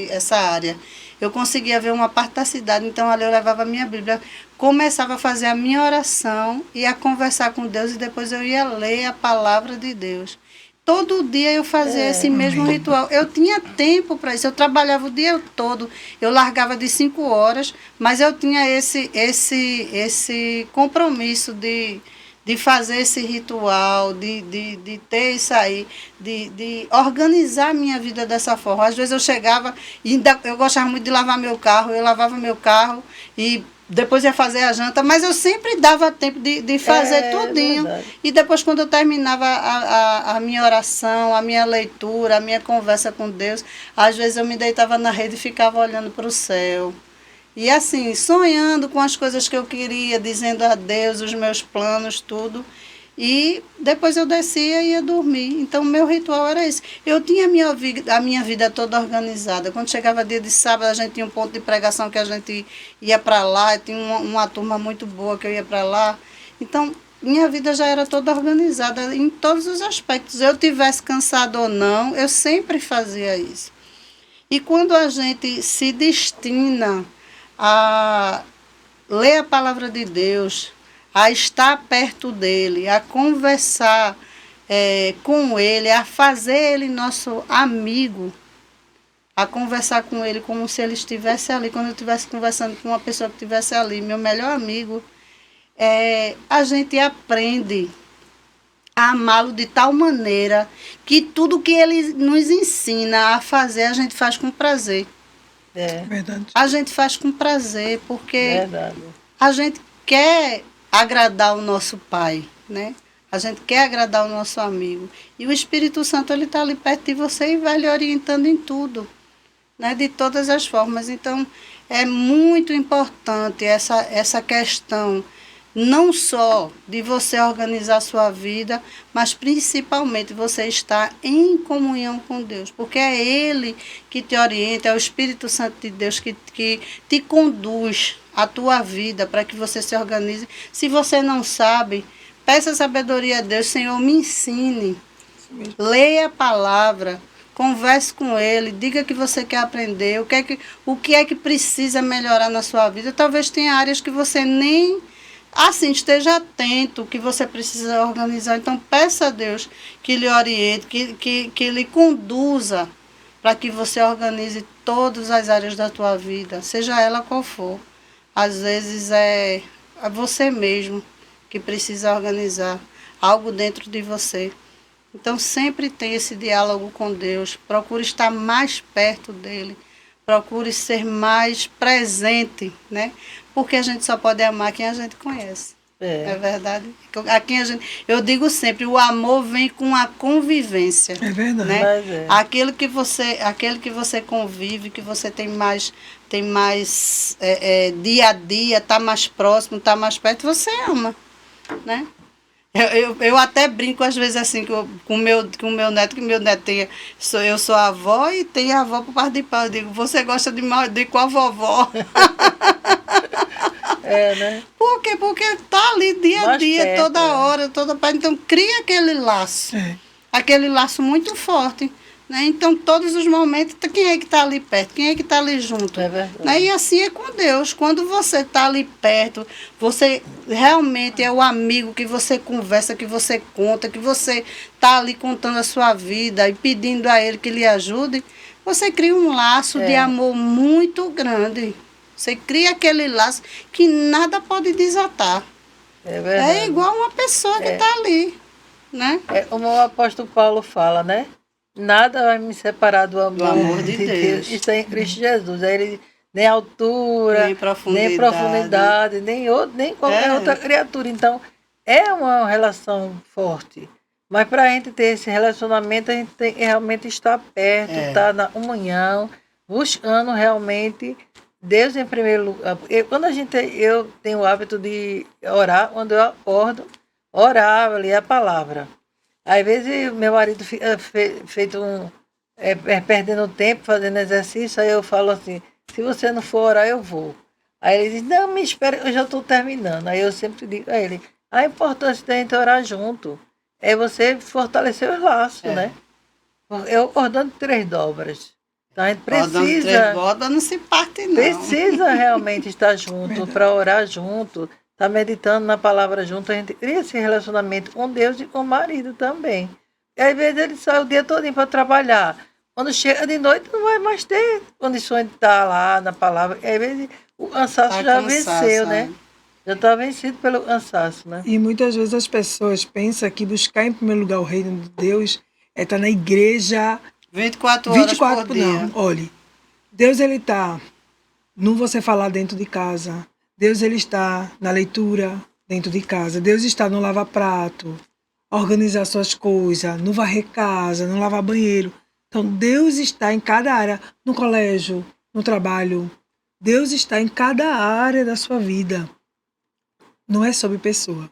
essa área. Eu conseguia ver uma parte da cidade, então ali eu levava a minha Bíblia, começava a fazer a minha oração, ia conversar com Deus e depois eu ia ler a palavra de Deus. Todo dia eu fazia esse mesmo ritual. Eu tinha tempo para isso, eu trabalhava o dia todo, eu largava de 5 horas, mas eu tinha esse compromisso de fazer esse ritual, de ter isso aí, de organizar a minha vida dessa forma. Às vezes eu chegava, eu gostava muito de lavar meu carro, eu lavava meu carro e depois ia fazer a janta, mas eu sempre dava tempo de fazer tudinho. Verdade. E depois, quando eu terminava a minha oração, a minha leitura, a minha conversa com Deus, às vezes eu me deitava na rede e ficava olhando para o céu. E assim, sonhando com as coisas que eu queria, dizendo a Deus os meus planos, tudo. E depois eu descia e ia dormir. Então, o meu ritual era esse. Eu tinha a minha vida toda organizada. Quando chegava dia de sábado, a gente tinha um ponto de pregação que a gente ia para lá. Tinha uma turma muito boa que eu ia para lá. Então, minha vida já era toda organizada em todos os aspectos. Eu tivesse cansado ou não, eu sempre fazia isso. E quando a gente se destina a ler a palavra de Deus, a estar perto dele, a conversar com ele, a fazer ele nosso amigo, a conversar com ele como se ele estivesse ali, quando eu estivesse conversando com uma pessoa que estivesse ali, meu melhor amigo, a gente aprende a amá-lo de tal maneira que tudo que ele nos ensina a fazer, a gente faz com prazer. Verdade. A gente faz com prazer, porque Verdade. a gente quer agradar o nosso Pai, né? A gente quer agradar o nosso amigo. E o Espírito Santo, ele está ali perto de você e vai lhe orientando em tudo, né? De todas as formas. Então, é muito importante essa questão, não só de você organizar a sua vida, mas principalmente você estar em comunhão com Deus, porque é Ele que te orienta, é o Espírito Santo de Deus que te conduz a tua vida para que você se organize. Se você não sabe, peça sabedoria a Deus. Senhor, me ensine, leia a palavra, converse com Ele, diga que você quer aprender, o que é que precisa melhorar na sua vida. Talvez tenha áreas que você nem assim esteja atento, que você precisa organizar. Então peça a Deus que lhe oriente, que lhe conduza para que você organize todas as áreas da tua vida, seja ela qual for. Às vezes é você mesmo que precisa organizar algo dentro de você. Então sempre tenha esse diálogo com Deus, procure estar mais perto dele, procure ser mais presente, né? Porque a gente só pode amar quem a gente conhece. É verdade? Eu digo sempre, o amor vem com a convivência. É verdade. Né? Mas é. Aquele que você convive, que você tem mais dia a dia, está mais próximo, está mais perto, você ama. Né? Eu até brinco às vezes assim com o meu neto, que meu neto eu sou a avó e tem a avó por parte de pai. Eu digo, você gosta de qual vovó? Né? Por quê? Porque tá ali dia a Mais dia, perto, toda hora, toda parte. Então cria aquele laço. Aquele laço muito forte. Né? Então, todos os momentos, quem é que está ali perto? Quem é que está ali junto? É verdade. Né? E assim é com Deus. Quando você está ali perto, você realmente é o amigo que você conversa, que você conta, que você está ali contando a sua vida e pedindo a Ele que lhe ajude, você cria um laço de amor muito grande. Você cria aquele laço que nada pode desatar. É verdade. É igual uma pessoa que está ali. Né? Como o apóstolo Paulo fala, né? Nada vai me separar do amor de Deus. Está em Cristo Jesus. Aí ele, nem altura, Nem profundidade, nem qualquer outra criatura. Então, é uma relação forte. Mas para a gente ter esse relacionamento, a gente tem que realmente estar perto, estar na comunhão, buscando realmente Deus em primeiro lugar. Eu tenho o hábito de orar, quando eu acordo, orar, ler a palavra. Às vezes meu marido fica perdendo tempo fazendo exercício, aí eu falo assim, se você não for orar, eu vou. Aí ele diz, não, me espera, eu já estou terminando. Aí eu sempre digo a ele, a importância da gente orar junto é você fortalecer os laços, né? Eu acordando 3 dobras. Então a gente Rodando três precisa, bodas não se parte, não. precisa realmente estar junto, para orar junto, estar meditando na palavra junto. A gente cria esse relacionamento com Deus e com o marido também. E às vezes ele sai o dia todo para trabalhar. Quando chega de noite, não vai mais ter condições de estar lá na palavra. E às vezes o cansaço Tá já cansaço, venceu, né? Já está vencido pelo cansaço, né? E muitas vezes as pessoas pensam que buscar em primeiro lugar o reino de Deus é estar na igreja 24 horas 24 por dia. não. Olhe, Deus ele está no você falar dentro de casa. Deus ele está na leitura dentro de casa. Deus está no lavar prato, organizar suas coisas, no varrer casa, no lavar banheiro. Então Deus está em cada área, no colégio, no trabalho. Deus está em cada área da sua vida. Não é sobre pessoa.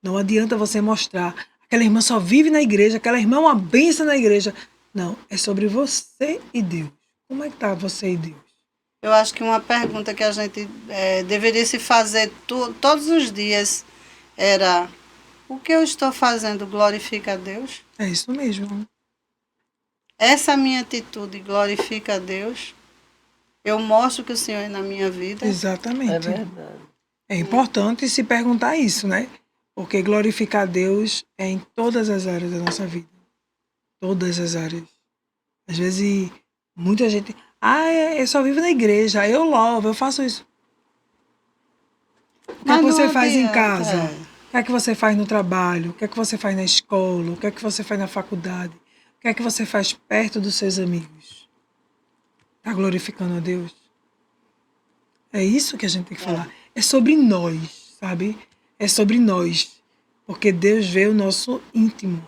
Não adianta você mostrar. Aquela irmã só vive na igreja, aquela irmã é uma bênção na igreja. Não, é sobre você e Deus. Como é que está você e Deus? Eu acho que uma pergunta que a gente deveria se fazer todos os dias era: o que eu estou fazendo glorifica a Deus? É isso mesmo. Essa minha atitude glorifica a Deus? Eu mostro que o Senhor é na minha vida? Exatamente. É verdade. É importante se perguntar isso, né? Porque glorificar a Deus é em todas as áreas da nossa vida. Todas as áreas. Às vezes, muita gente... eu só vivo na igreja, eu louvo, eu faço isso. O que é que você faz em casa? O que é que você faz no trabalho? O que é que você faz na escola? O que é que você faz na faculdade? O que é que você faz perto dos seus amigos? Está glorificando a Deus? É isso que a gente tem que falar. É sobre nós, sabe? É sobre nós. Porque Deus vê o nosso íntimo.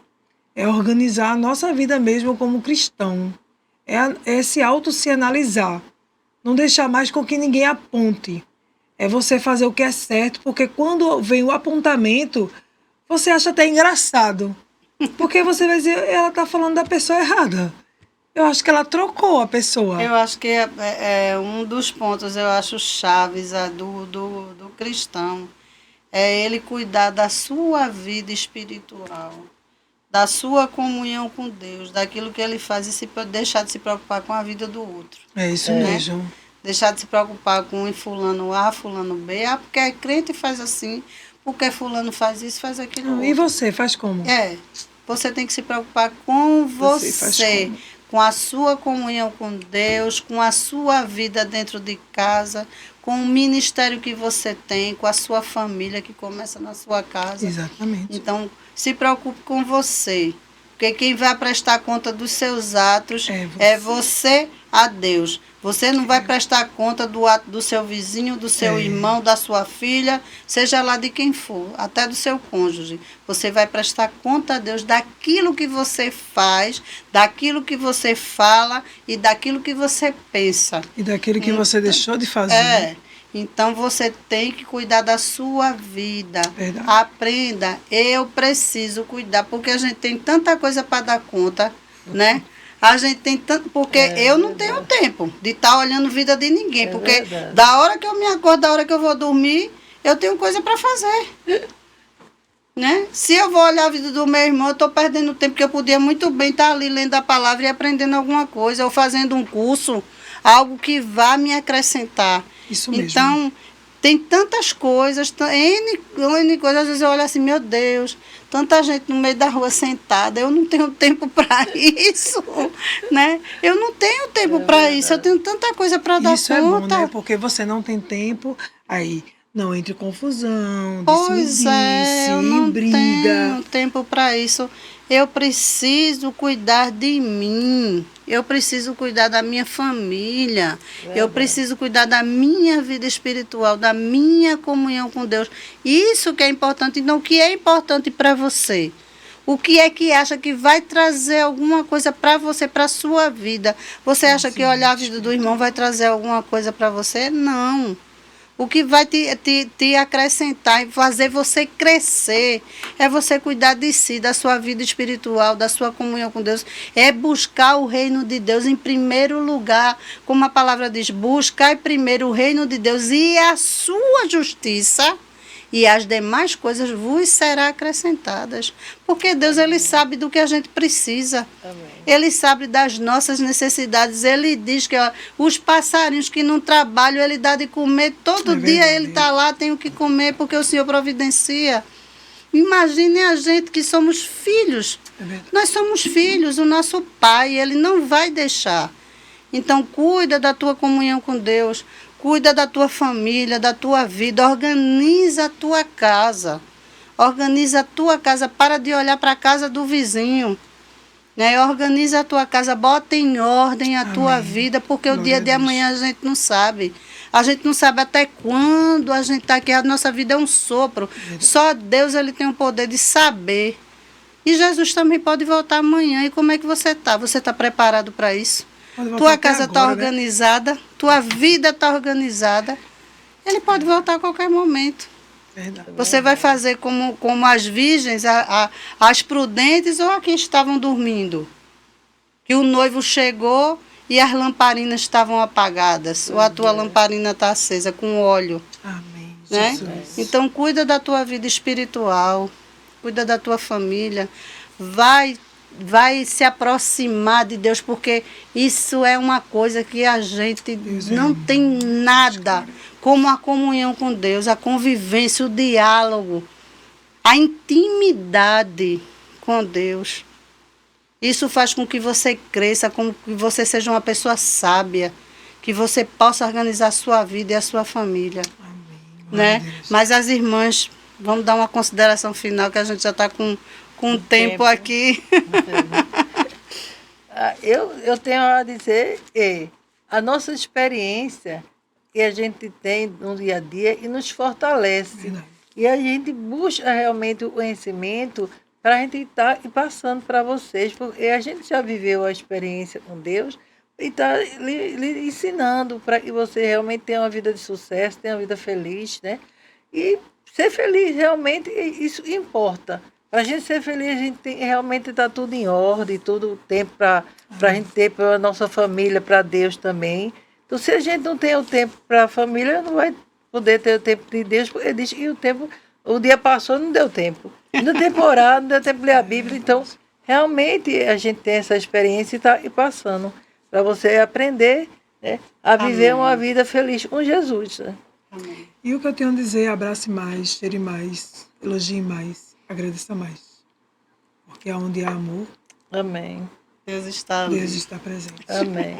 É organizar a nossa vida mesmo como cristão. É se se analisar. Não deixar mais com que ninguém aponte. É você fazer o que é certo, porque quando vem o apontamento, você acha até engraçado. Porque você vai dizer, ela está falando da pessoa errada. Eu acho que ela trocou a pessoa. Eu acho que é um dos pontos, eu acho, chaves do cristão. É ele cuidar da sua vida espiritual, da sua comunhão com Deus, daquilo que ele faz e deixar de se preocupar com a vida do outro. É isso mesmo. Deixar de se preocupar com fulano A, fulano B. Porque é crente faz assim, porque fulano faz isso, faz aquilo. E você, faz como? Você tem que se preocupar com Você faz como? Com a sua comunhão com Deus, com a sua vida dentro de casa, com o ministério que você tem, com a sua família que começa na sua casa. Exatamente. Então, se preocupe com você. Porque quem vai prestar conta dos seus atos é você a Deus. Você não vai prestar conta do ato do seu vizinho, do seu irmão, da sua filha, seja lá de quem for, até do seu cônjuge. Você vai prestar conta a Deus daquilo que você faz, daquilo que você fala e daquilo que você pensa. E daquilo que você deixou de fazer. Então você tem que cuidar da sua vida. Verdade. Aprenda, eu preciso cuidar, porque a gente tem tanta coisa para dar conta, né? A gente tem tanto, porque eu não tenho tempo de estar olhando a vida de ninguém, porque verdade. Da hora que eu me acordo, da hora que eu vou dormir, eu tenho coisa para fazer. Né? Se eu vou olhar a vida do meu irmão, eu estou perdendo tempo, porque eu podia muito bem estar ali lendo a palavra e aprendendo alguma coisa, ou fazendo um curso, algo que vá me acrescentar. Isso mesmo. Então, tem tantas coisas, N coisas, às vezes eu olho assim, meu Deus, tanta gente no meio da rua sentada, eu não tenho tempo para isso, né? Eu não tenho tempo para isso, eu tenho tanta coisa para dar isso conta. Isso é bom, né? Porque você não tem tempo, aí não entre confusão, eu não briga. tenho tempo para isso. Eu preciso cuidar de mim, eu preciso cuidar da minha família, eu preciso cuidar da minha vida espiritual, da minha comunhão com Deus. Isso que é importante. Então, o que é importante para você? O que é que acha que vai trazer alguma coisa para você, para a sua vida? Você acha que olhar a vida do irmão vai trazer alguma coisa para você? Não. O que vai te acrescentar e fazer você crescer é você cuidar de si, da sua vida espiritual, da sua comunhão com Deus. É buscar o reino de Deus em primeiro lugar. Como a palavra diz, buscai primeiro o reino de Deus e a sua justiça, e as demais coisas vos serão acrescentadas. Porque Deus, Ele sabe do que a gente precisa. Amém. Ele sabe das nossas necessidades. Ele diz que os passarinhos que não trabalham, Ele dá de comer. Todo dia Ele está lá, tem o que comer, porque o Senhor providencia. Imagine a gente que somos filhos. Nós somos filhos, o nosso Pai, Ele não vai deixar. Então, cuida da tua comunhão com Deus. Cuida da tua família, da tua vida, organiza a tua casa. Organiza a tua casa, para de olhar para a casa do vizinho. Né? Organiza a tua casa, bota em ordem a tua vida, porque o dia de amanhã a gente não sabe. A gente não sabe até quando a gente está aqui, a nossa vida é um sopro. Só Deus, Ele tem o poder de saber. E Jesus também pode voltar amanhã. E como é que você está? Você está preparado para isso? Tua casa está organizada, né? Tua vida está organizada. Ele pode voltar a qualquer momento. Verdade. Você vai fazer como as virgens, as prudentes ou as que estavam dormindo. Que o noivo chegou e as lamparinas estavam apagadas. Ou a tua lamparina está acesa com óleo. Amém. Né? Jesus. Então, cuida da tua vida espiritual. Cuida da tua família. Vai se aproximar de Deus, porque isso é uma coisa que a gente não tem nada como a comunhão com Deus, a convivência, o diálogo, a intimidade com Deus. Isso faz com que você cresça, com que você seja uma pessoa sábia, que você possa organizar a sua vida e a sua família. Amém. Né? Mas as irmãs, vamos dar uma consideração final, que a gente já está com tempo aqui. Eu tenho a dizer, a nossa experiência que a gente tem no dia a dia e nos fortalece. Verdade. E a gente busca realmente o conhecimento para a gente estar passando para vocês, porque a gente já viveu a experiência com Deus e está lhe ensinando para que você realmente tenha uma vida de sucesso, tenha uma vida feliz, né? E ser feliz, realmente, isso importa. Para a gente ser feliz, a gente tem realmente estar tudo em ordem, todo o tempo para a gente ter para a nossa família, para Deus também. Então, se a gente não tem o tempo para a família, não vai poder ter o tempo de Deus, porque diz que o dia passou, não deu tempo. Não deu tempo orar, não deu tempo ler a Bíblia. Então, realmente, a gente tem essa experiência e está passando para você aprender, né, a viver uma vida feliz com Jesus. Né? Amém. E o que eu tenho a dizer, abrace mais, cheire mais, elogie mais, agradeça mais. Porque onde há amor, Amém. Deus está ali. Deus está presente. Amém.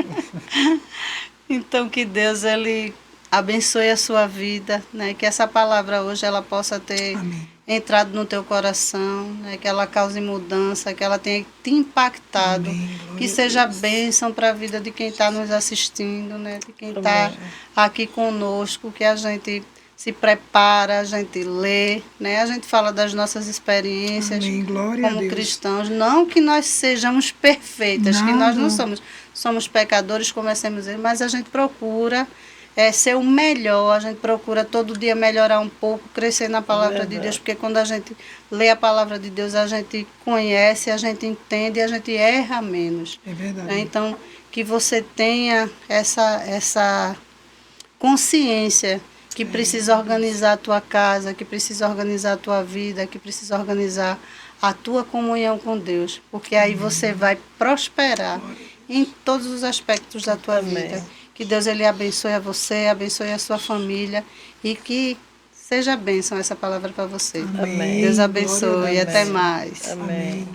Então, que Deus ele abençoe a sua vida, né? Que essa palavra hoje ela possa ter Amém. entrado no teu coração, né? Que ela cause mudança, que ela tenha te impactado, Amém. Glória que a seja Deus. bênção para a vida de quem está nos assistindo, né? De quem está aqui conosco, que a gente se prepara, a gente lê, né? A gente fala das nossas experiências Amém. Glória a como Deus. cristãos. Não que nós sejamos perfeitas, que nós não Nada. somos pecadores, comecemos a dizer, mas a gente procura ser o melhor, a gente procura todo dia melhorar um pouco, crescer na palavra de Deus, porque quando a gente lê a palavra de Deus, a gente conhece, a gente entende e a gente erra menos. É verdade. Né? Então, que você tenha essa consciência que precisa organizar a tua casa, que precisa organizar a tua vida, que precisa organizar a tua comunhão com Deus, porque aí você vai prosperar em todos os aspectos da tua vida. Que Deus ele abençoe a você, abençoe a sua família e que seja bênção essa palavra para você. Amém. Deus Glória a abençoe. Deus. Até mais. Amém. Amém.